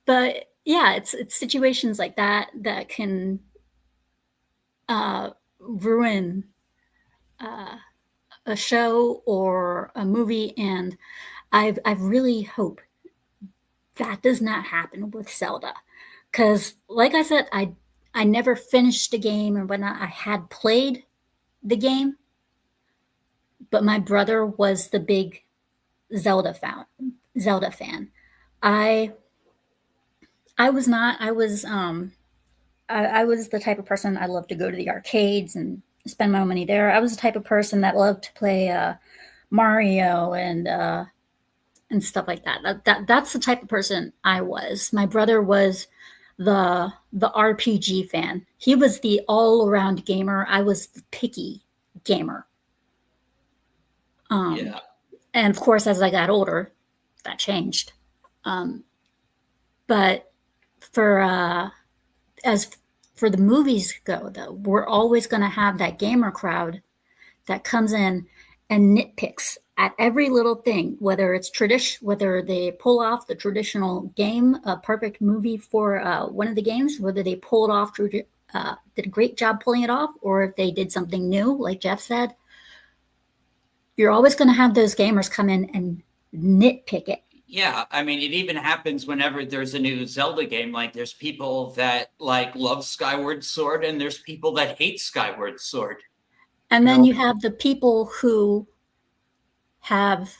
But yeah, it's situations like that that can ruin a show or a movie, and I really hope That does not happen with Zelda. Because, like I said, I never finished the game or whatnot. I had played the game, but my brother was the big Zelda fan. Zelda fan. I I was not. I was the type of person I loved to go to the arcades and spend my money there. I was the type of person that loved to play Mario and stuff like that. That's the type of person I was. My brother was the RPG fan. He was the all around gamer. I was the picky gamer. Yeah. And of course, as I got older, that changed. But for as for the movies go, though, we're always going to have that gamer crowd that comes in and nitpicks at every little thing, whether it's whether they pull off the traditional game, a perfect movie for one of the games, whether they pull it off, did a great job pulling it off, or if they did something new, like Jeff said. You're always going to have those gamers come in and nitpick it. Yeah, I mean, it even happens whenever there's a new Zelda game. Like, there's people that like love Skyward Sword, and there's people that hate Skyward Sword. And then you have the people who have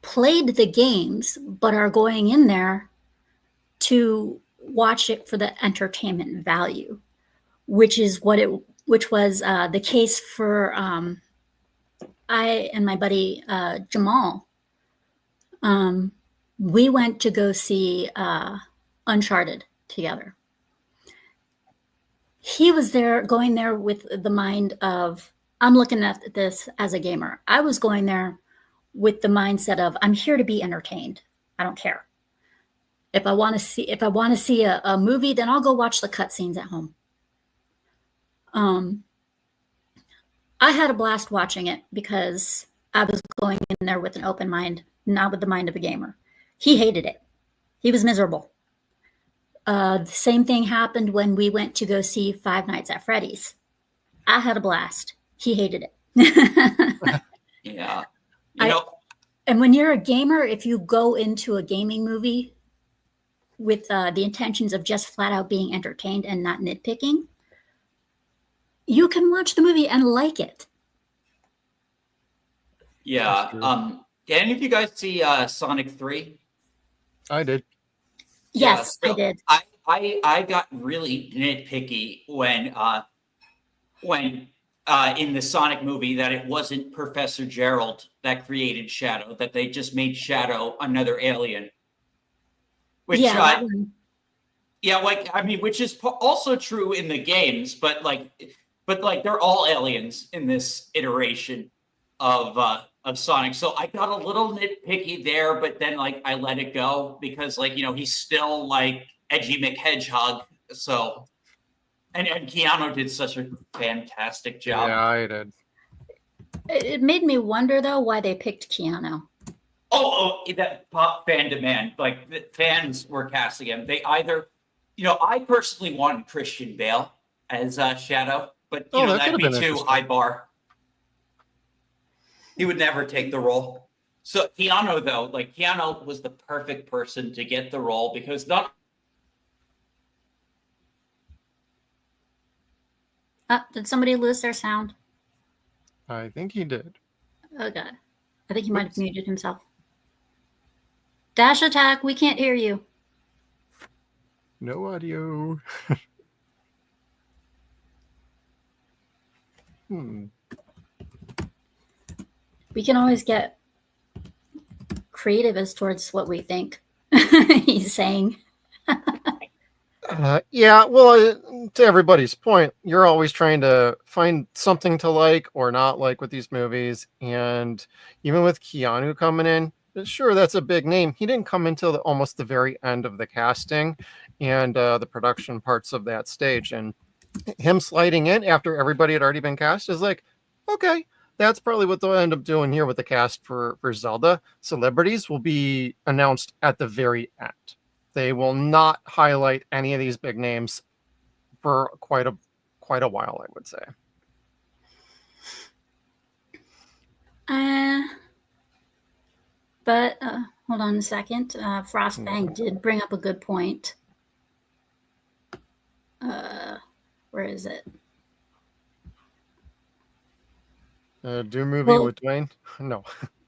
played the games but are going in there to watch it for the entertainment value, which was the case for I and my buddy Jamal. We went to go see Uncharted together. He was going there with the mind of, I'm looking at this as a gamer. I was going there with the mindset of, I'm here to be entertained. I don't care. If I want to see a movie, then I'll go watch the cutscenes at home. I had a blast watching it because I was going in there with an open mind, not with the mind of a gamer. He hated it. He was miserable. The same thing happened when we went to go see Five Nights at Freddy's. I had a blast. He hated it. Yeah. And when you're a gamer, if you go into a gaming movie with the intentions of just flat out being entertained and not nitpicking, you can watch the movie and like it. Yeah. Did any of you guys see Sonic 3? I did. Yes, Yeah, I did. I got really nitpicky when in the Sonic movie that it wasn't Professor Gerald that created Shadow, that they just made Shadow another alien. Which which is also true in the games, but they're all aliens in this iteration of Sonic. So I got a little nitpicky there, but then I let it go because he's still Edgy McHedgehog. So and Keanu did such a fantastic job. Yeah, I did. It made me wonder though why they picked Keanu. That pop fan demand. The fans were casting him. They either, I personally wanted Christian Bale as Shadow, but that'd be too high bar. He would never take the role. So Keanu, though, Keanu was the perfect person to get the role because Did somebody lose their sound? I think he did. Oh God, I think he might have muted himself. Dash attack, we can't hear you. No audio. We can always get creative as towards what we think he's saying. Yeah, well, to everybody's point, you're always trying to find something to like or not like with these movies. And even with Keanu coming in, sure, that's a big name. He didn't come until almost the very end of the casting and the production parts of that stage. And him sliding in after everybody had already been cast is okay, that's probably what they'll end up doing here with the cast for Zelda. Celebrities will be announced at the very end. They will not highlight any of these big names for quite a while, I would say. But hold on a second. Frostbang did bring up a good point. Where is it? Do movie with Dwayne? No,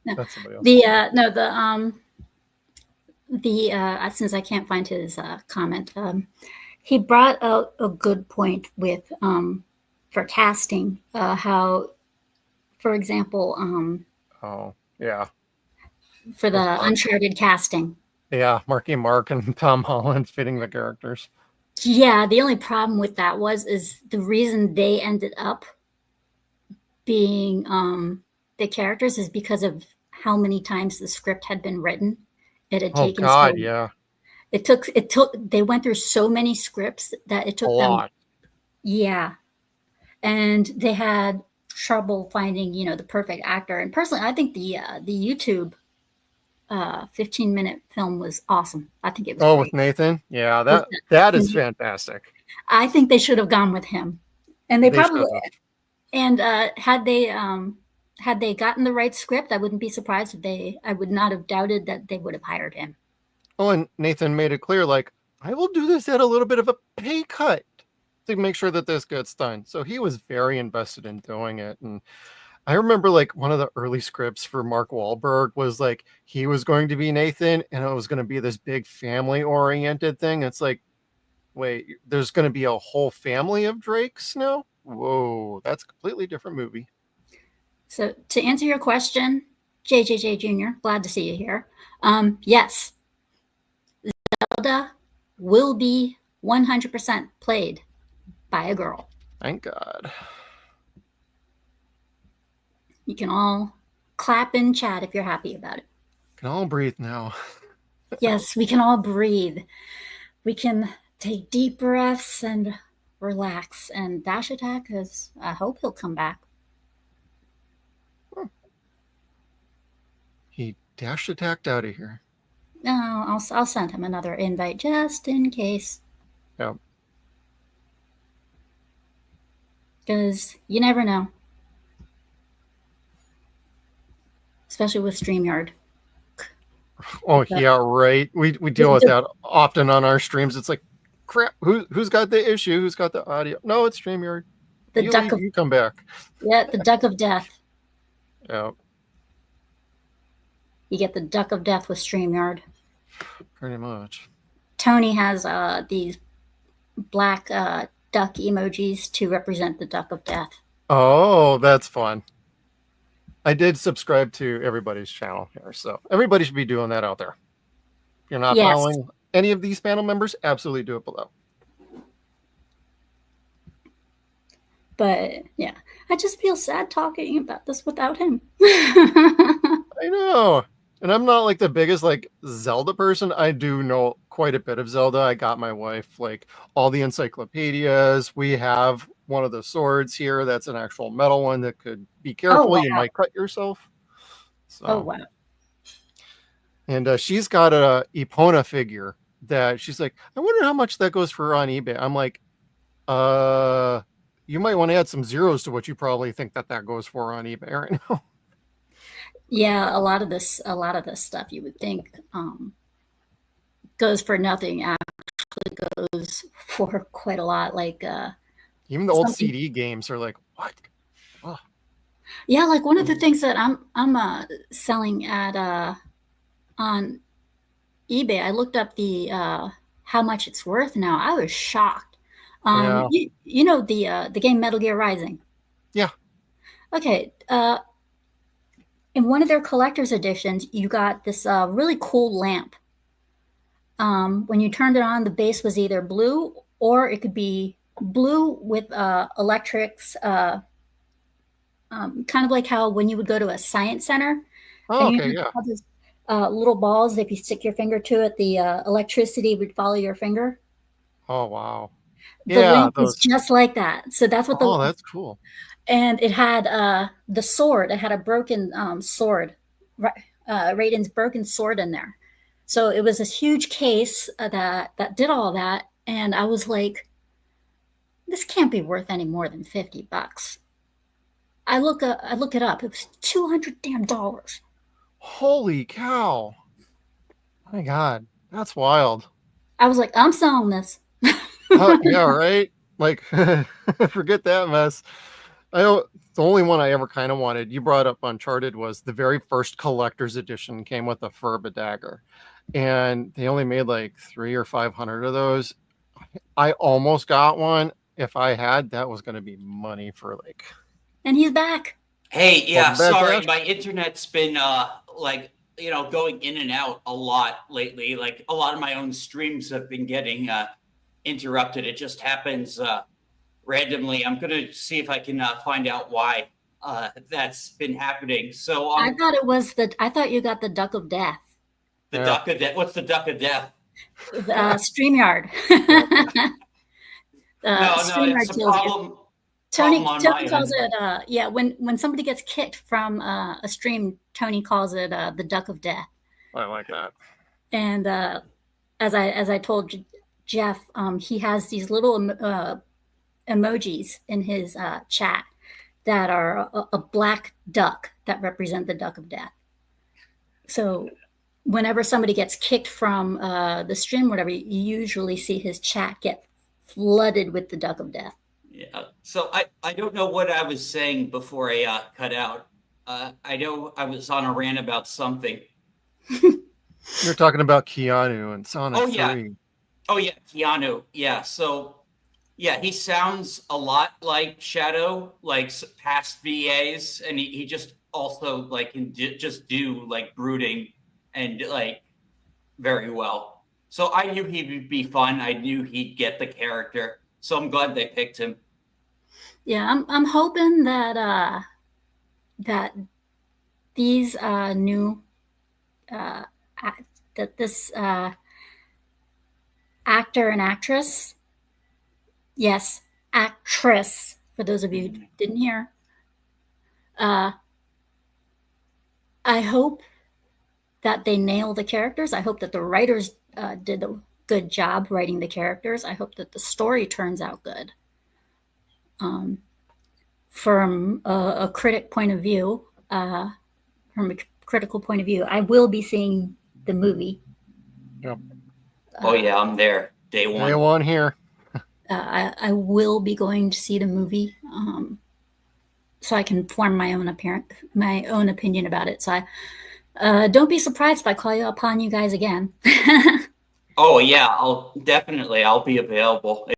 No. that's somebody else. Since I can't find his comment, he brought out a good point with for casting, how, for example, Oh, yeah. for the Uncharted casting. Yeah, Marky Mark and Tom Holland fitting the characters. Yeah, the only problem with that is the reason they ended up being the characters is because of how many times the script had been written. It had taken God, yeah. It took they went through so many scripts that it took a lot. Yeah. And they had trouble finding, the perfect actor. And personally, I think the YouTube 15-minute film was awesome. I think it was great. With Nathan? Yeah, that is fantastic. I think they should have gone with him. And they probably and had they gotten the right script, I wouldn't be surprised if I would not have doubted that they would have hired him. Oh, and Nathan made it clear, like, I will do this at a little bit of a pay cut to make sure that this gets done. So he was very invested in doing it. And I remember, like, one of the early scripts for Mark Wahlberg was like he was going to be Nathan, and it was going to be this big family-oriented thing. It's like, wait, there's going to be a whole family of Drakes now? Whoa, that's a completely different movie. So to answer your question, JJJ Jr., glad to see you here. Yes, Zelda will be 100% played by a girl. Thank God. You can all clap in chat if you're happy about it. Can all breathe now. Yes, we can all breathe. We can take deep breaths and relax. And Dash Attack, because I hope he'll come back. He dash attacked out of here. No, I'll send him another invite just in case. Yep. Because you never know. Especially with StreamYard. Oh, yeah, right. We deal with that often on our streams. It's like, crap, who's got the issue? Who's got the audio? No, it's StreamYard. You come back. Yeah, the duck of death. Yeah. You get the duck of death with StreamYard. Pretty much. Tony has these black duck emojis to represent the duck of death. Oh, that's fun. I did subscribe to everybody's channel here, so everybody should be doing that out there. If you're not following any of these panel members, absolutely do it below. But yeah, I just feel sad talking about this without him. I know. And I'm not like the biggest like Zelda person. I do know quite a bit of Zelda. I got my wife like all the encyclopedias. We have one of the swords here that's an actual metal one that could be careful. Wow. You might cut yourself. So. Oh, wow. And she's got a Epona figure that she's like, I wonder how much that goes for on eBay. I'm like, you might want to add some zeros to what you probably think that goes for on eBay right now. Yeah, a lot of this stuff you would think goes for nothing actually goes for quite a lot. Like even the old CD games are like, what? Oh. Yeah, like one of the things that I'm selling at on eBay. I looked up the how much it's worth now. I was shocked. You know the game Metal Gear Rising. Yeah. Okay. In one of their collector's editions, you got this really cool lamp. When you turned it on, the base was either blue or it could be blue with electrics, kind of like how when you would go to a science center. Oh, and okay, you have these, little balls. If you stick your finger to it, the electricity would follow your finger. Oh, wow. The lamp was just like that. So that's what Oh, that's cool. And it had the sword. It had a broken sword, Raiden's broken sword in there. So it was this huge case that did all that. And I was like, this can't be worth any more than $50. I look it up. It was $200 damn. Holy cow. My God, that's wild. I was like, I'm selling this. Oh, yeah, right? Like, forget that mess. I know the only one I ever kind of wanted, you brought up Uncharted, was the very first collector's edition came with a Furba dagger. And they only made like 300 or 500 of those. I almost got one. If I had, that was going to be money for like. And he's back. Hey, yeah, Welcome back, sorry, Ash. my internet's been like, you know, going in and out a lot lately. Like a lot of my own streams have been getting interrupted. It just happens randomly. I'm gonna see if I can find out why that's been happening. So I thought you got the Duck of Death. the duck of death. What's the duck of death? StreamYard. No, StreamYard it's a kills you. problem. Tony on Tony my calls end. it when somebody gets kicked from a stream, Tony calls it the Duck of Death. I like that. And as I told Jeff, he has these little emojis in his chat that are a black duck that represent the Duck of Death. So whenever somebody gets kicked from the stream, whatever, you usually see his chat get flooded with the Duck of Death. Yeah. So I don't know what I was saying before I cut out. I know I was on a rant about something. You're talking about Keanu and Sonic 3. Oh yeah, Keanu. Yeah. So yeah, he sounds a lot like Shadow, like past VAs, and he just also like can just do like brooding and like very well. So I knew he would be fun. I knew he'd get the character. So I'm glad they picked him. Yeah, I'm hoping that that these new that this actor and actress, yes, actress, for those of you who didn't hear, I hope that they nail the characters. I hope that the writers did a good job writing the characters. I hope that the story turns out good. From a critic point of view, I will be seeing the movie. Yep. Oh yeah, I'm there. Day one. Day one here. I will be going to see the movie, so I can form my own opinion about it. So don't be surprised if I call upon you guys again. Oh yeah, I'll be available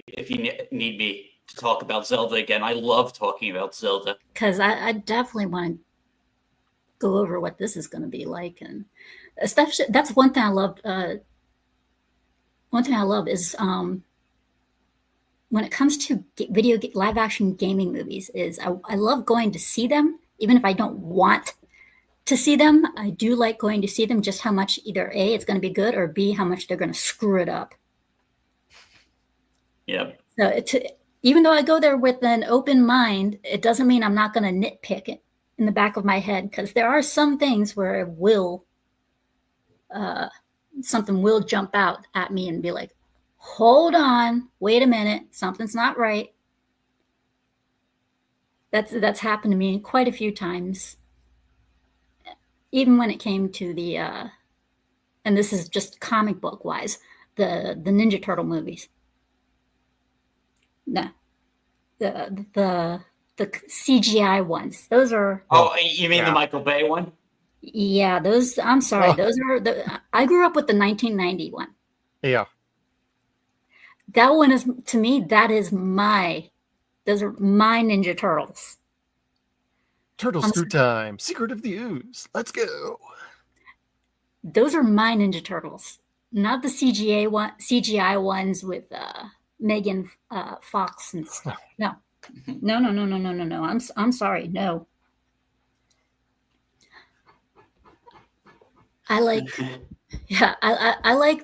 if you need me to talk about Zelda again. I love talking about Zelda. Because I definitely want to go over what this is going to be like, and especially that's one thing I loved. One thing I love is when it comes to live action gaming movies, is I love going to see them, even if I don't want to see them. I do like going to see them, just how much either A, it's going to be good, or B, how much they're going to screw it up. Yep. So even though I go there with an open mind, it doesn't mean I'm not going to nitpick it in the back of my head, because there are some things where something will jump out at me and be like, hold on, wait a minute, something's not right. That's happened to me quite a few times. Even when it came to the, and this is just comic book wise, the Ninja Turtle movies. No, the CGI ones. Those are. Oh, you mean the Michael Bay one? Yeah, those. I'm sorry. Those are. I grew up with the 1990 one. Yeah. That one is, to me, those are my Ninja Turtles. Turtle Screw Time. Secret of the Ooze. Let's go. Those are my Ninja Turtles, not the CGI ones with Megan Fox and stuff. No. I'm sorry. No. I like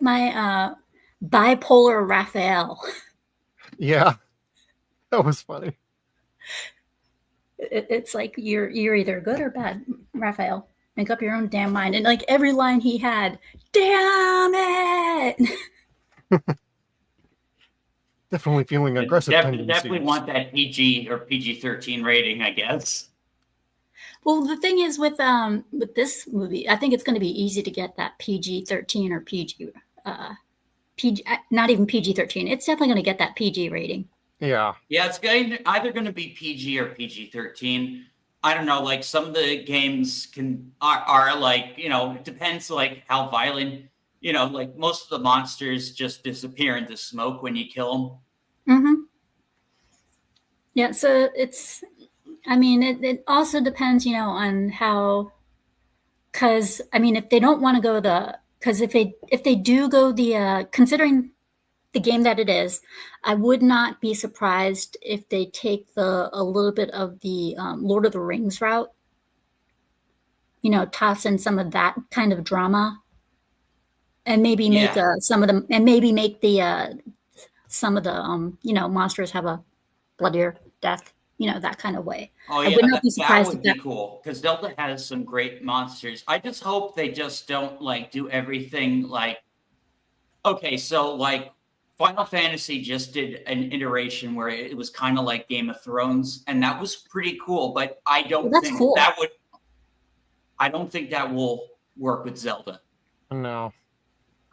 my bipolar Raphael. Yeah, that was funny. It's like you're either good or bad, Raphael. Make up your own damn mind. And like every line he had, damn it. Definitely feeling aggressive. Definitely want that PG or PG-13 rating, I guess. Well, the thing is with this movie, I think it's going to be easy to get that PG-13 or PG, not even PG-13. It's definitely going to get that PG rating. Yeah. Yeah, it's either going to be PG or PG-13. I don't know. Like some of the games are like, it depends like how violent. Like most of the monsters just disappear into smoke when you kill them. Mm-hmm. Yeah. So it's. I mean, it also depends, on how. Because if they don't want to go because if they do go considering the game that it is, I would not be surprised if they take a little bit of the Lord of the Rings route. Toss in some of that kind of drama, and maybe make some of them, and maybe make some of the monsters have a bloodier death. That kind of way. Oh I yeah, would not be surprised that would be cool because Zelda has some great monsters. I just hope they just don't like do everything like. Okay, so like Final Fantasy just did an iteration where it was kind of like Game of Thrones, and that was pretty cool. But I don't think that would. I don't think that will work with Zelda. No.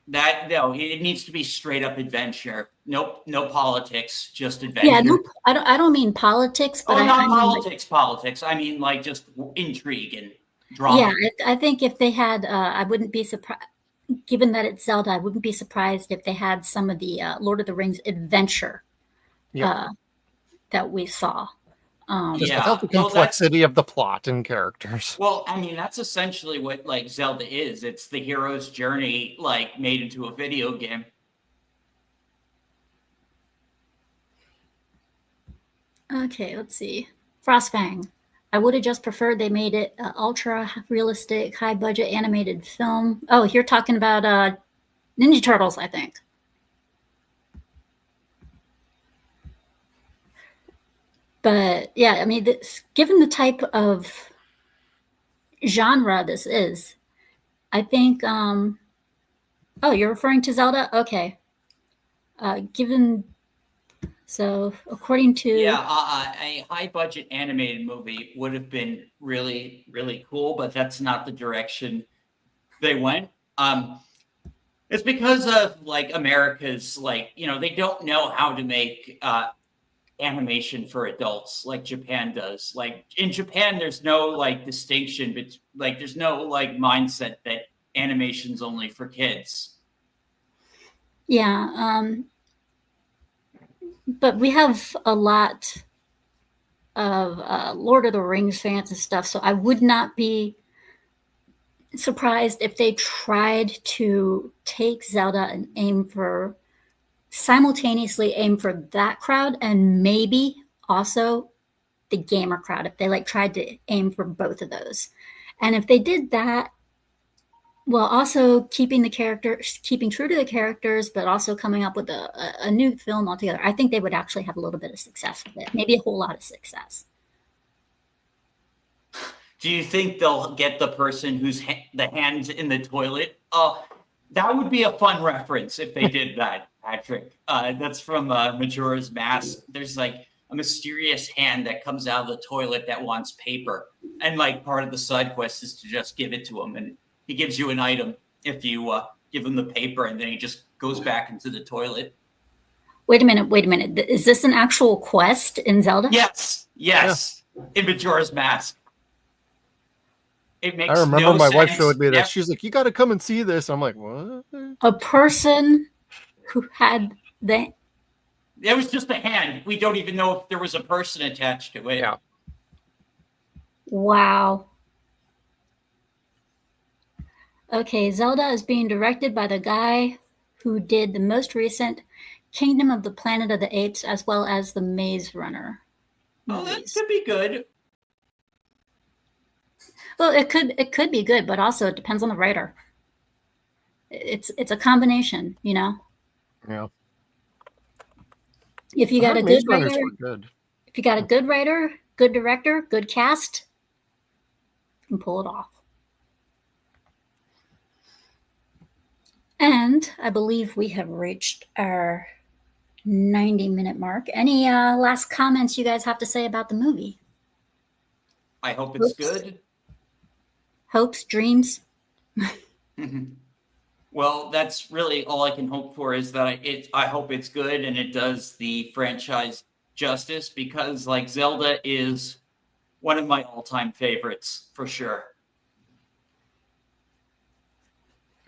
It needs to be straight up adventure. Nope, no politics, just adventure. Yeah, no, I don't mean politics, but not politics. Politics. I mean like just intrigue and drama. Yeah, I think if they had, I wouldn't be surprised. Given that it's Zelda, I wouldn't be surprised if they had some of the Lord of the Rings adventure that we saw. Just without the complexity of the plot and characters. Well, I mean, that's essentially what like Zelda is. It's the hero's journey, like made into a video game. Okay, let's see. Frostfang. I would have just preferred they made it ultra realistic, high budget animated film. Oh, you're talking about Ninja Turtles, I think. But yeah, I mean, given the type of genre this is, I think. Oh, you're referring to Zelda? Okay. According to a high budget animated movie would have been really, really cool, but that's not the direction they went. It's because of like America's like they don't know how to make animation for adults like Japan does. Like in Japan, there's no like distinction, but like there's no like mindset that animation's only for kids. Yeah, but we have a lot of Lord of the Rings fans and stuff, so I would not be surprised if they tried to take Zelda and simultaneously aim for that crowd and maybe also the gamer crowd, if they like tried to aim for both of those. And if they did that, well, also keeping true to the characters, but also coming up with a new film altogether, I think they would actually have a little bit of success with it, maybe a whole lot of success. Do you think they'll get the person whose the hand's in the toilet? That would be a fun reference if they did that, Patrick. That's from Majora's Mask. There's like a mysterious hand that comes out of the toilet that wants paper. And like part of the side quest is to just give it to him. And he gives you an item if you give him the paper, and then he just goes back into the toilet. Wait a minute. Is this an actual quest in Zelda? Yes. Yeah. In Majora's Mask. It makes I remember my wife showed me that. Yep. She's like, "You got to come and see this." I'm like, "What?" A person who had the... It was just a hand. We don't even know if there was a person attached to it. Yeah. Wow. Okay, Zelda is being directed by the guy who did the most recent Kingdom of the Planet of the Apes, as well as the Maze Runner movies. movies. That could be good. Well, it could be good, but also it depends on the writer. It's a combination, Yeah. If you got a good writer, good. if you got a good writer, good director, good cast, you can pull it off. And I believe we have reached our 90-minute mark. Any last comments you guys have to say about the movie? I hope it's good. hopes, dreams. Well, that's really all I can hope for, is that I hope it's good and it does the franchise justice, because like Zelda is one of my all-time favorites for sure.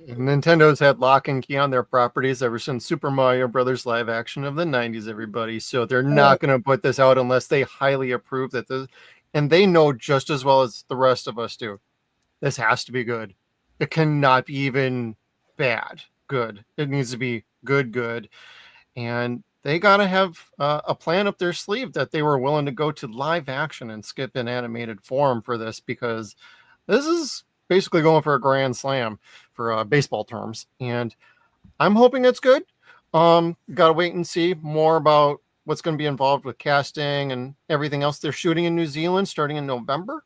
Nintendo's had lock and key on their properties ever since Super Mario Brothers live action of the 90s, everybody. So they're not going to put this out unless they highly approve that this, and they know just as well as the rest of us do, this has to be good. It cannot be even bad good. It needs to be good. And they got to have a plan up their sleeve that they were willing to go to live action and skip an animated form for this, because this is basically going for a grand slam for baseball terms. And I'm hoping it's good. Got to wait and see more about what's going to be involved with casting and everything else. They're shooting in New Zealand starting in November.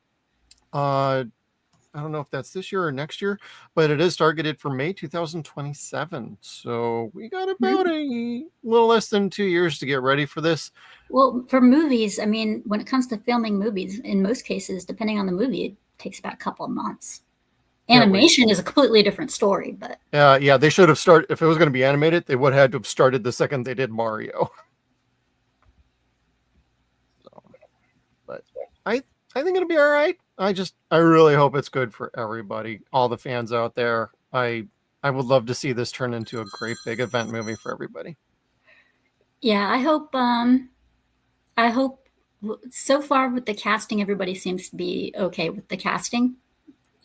I don't know if that's this year or next year, but it is targeted for May 2027. So we got about a little less than 2 years to get ready for this. Well, for movies, I mean, when it comes to filming movies, in most cases, depending on the movie, it takes about a couple of months. Animation is a completely different story, but yeah, they should have started. If it was going to be animated, they would have had to have started the second they did Mario. So, but I think it'll be all right. I really hope it's good for everybody, all the fans out there. I would love to see this turn into a great big event movie for everybody. yeah, I hope so far with the casting, everybody seems to be okay with the casting.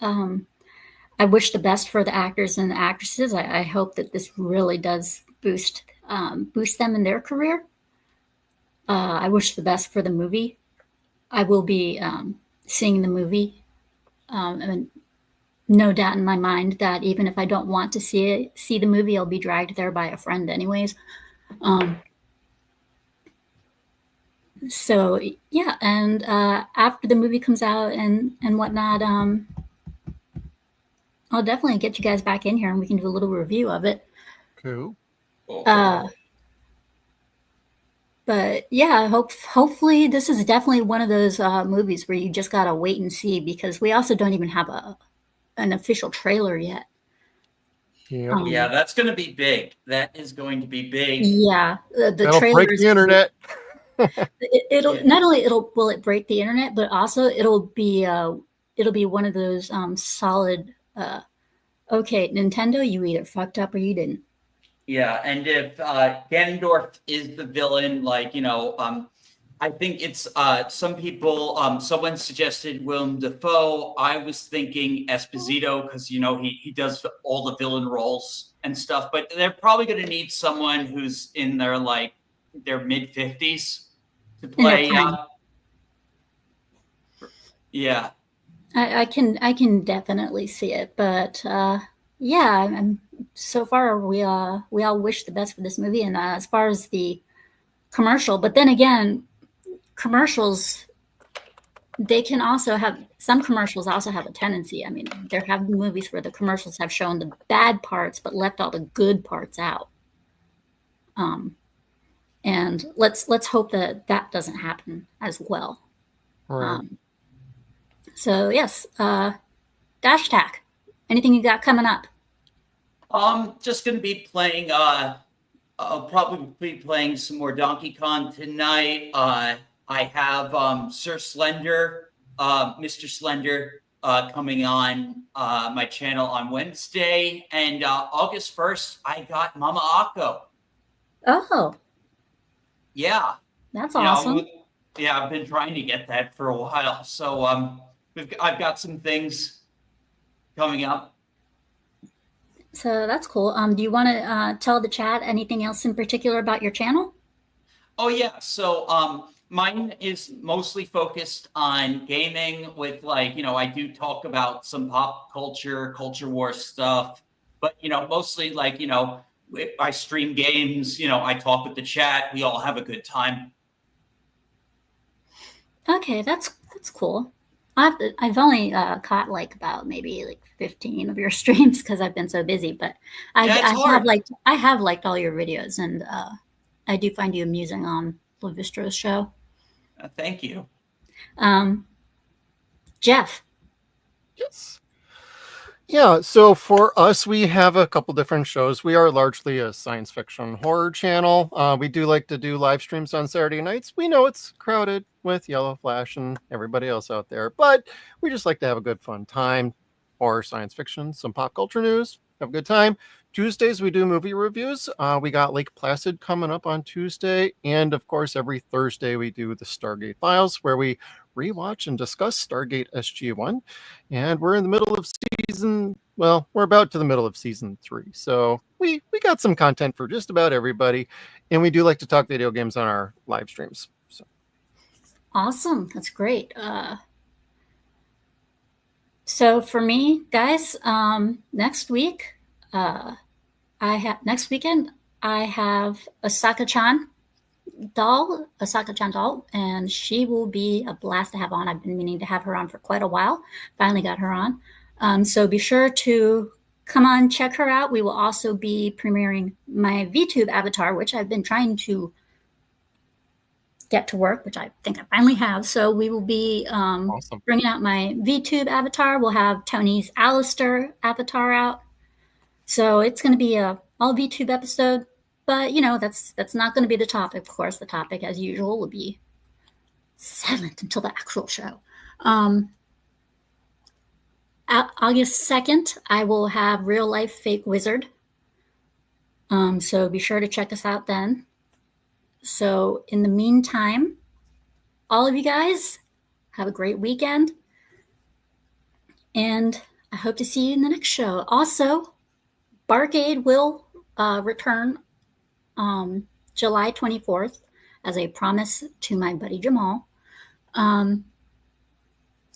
I wish the best for the actors and the actresses. I hope that this really does boost them in their career. I wish the best for the movie. I will be seeing the movie. And no doubt in my mind that even if I don't want to see the movie, I'll be dragged there by a friend anyways. So yeah, and after the movie comes out and whatnot, I'll definitely get you guys back in here and we can do a little review of it. Cool. But yeah, hopefully this is definitely one of those movies where you just gotta wait and see, because we also don't even have an official trailer yet. Yeah, that's going to be big. That is going to be big. Yeah, the trailer break the internet. It'll not only will it break the internet, but also it'll be one of those solid. Okay, Nintendo, you either fucked up or you didn't. Yeah, and if Ganondorf is the villain, like, I think it's some people, someone suggested Willem Dafoe. I was thinking Esposito because, he does all the villain roles and stuff, but they're probably going to need someone who's in their mid-50s to play. Yeah. I can definitely see it, but yeah, I'm so far we all wish the best for this movie. And as far as the commercial, but then again, commercials, they can also have, some commercials also have a tendency. I mean, there have been movies where the commercials have shown the bad parts but left all the good parts out. And let's hope that doesn't happen as well. Right. So yes, Dash Attack. Anything you got coming up? Just gonna be playing. I'll probably be playing some more Donkey Kong tonight. I have Sir Slender, Mr. Slender, coming on my channel on Wednesday, and August 1st I got Mama Akko. Oh, yeah, that's awesome. Yeah, I've been trying to get that for a while. So I've got some things coming up. So that's cool. Do you want to tell the chat anything else in particular about your channel? Oh yeah, so mine is mostly focused on gaming with I do talk about some pop culture war stuff, but mostly I stream games, I talk with the chat, we all have a good time. Okay, that's cool. I've only caught about maybe 15 of your streams because I've been so busy, but I have liked all your videos, and I do find you amusing on Levistro's show. Thank you. Jeff. Yes. Yeah, so for us, we have a couple different shows. We are largely a science fiction horror channel. We do like to do live streams on Saturday nights. We know it's crowded with Yellow Flash and everybody else out there, but we just like to have a good fun time. Horror, science fiction, some pop culture news, have a good time. Tuesdays, we do movie reviews. We got Lake Placid coming up on Tuesday. And of course, every Thursday, we do the Stargate Files, where we rewatch and discuss Stargate SG-1. And we're in the middle of we're about to the middle of season 3. So we got some content for just about everybody. And we do like to talk video games on our live streams. So Awesome. That's great. So for me, guys, next weekend, I have Asaka-chan doll, and she will be a blast to have on. I've been meaning to have her on for quite a while. Finally got her on. So be sure to come on, check her out. We will also be premiering my VTube avatar, which I've been trying to get to work, which I think I finally have. So we will be awesome. bringing out my VTube avatar. We'll have Tony's Alistair avatar out. So it's going to be a all VTube episode, but that's not going to be the topic. Of course, the topic, as usual, will be silent until the actual show. August 2nd, I will have Real Life Fake Wizard. So be sure to check us out then. So in the meantime, all of you guys have a great weekend. And I hope to see you in the next show. Also, Barcade will return July 24th as a promise to my buddy Jamal.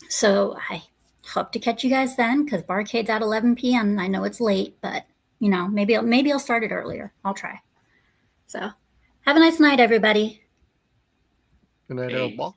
So I hope to catch you guys then, because Barcade's at 11 p.m. I know it's late, but maybe I'll start it earlier. I'll try. So have a nice night, everybody. Good night, Ball.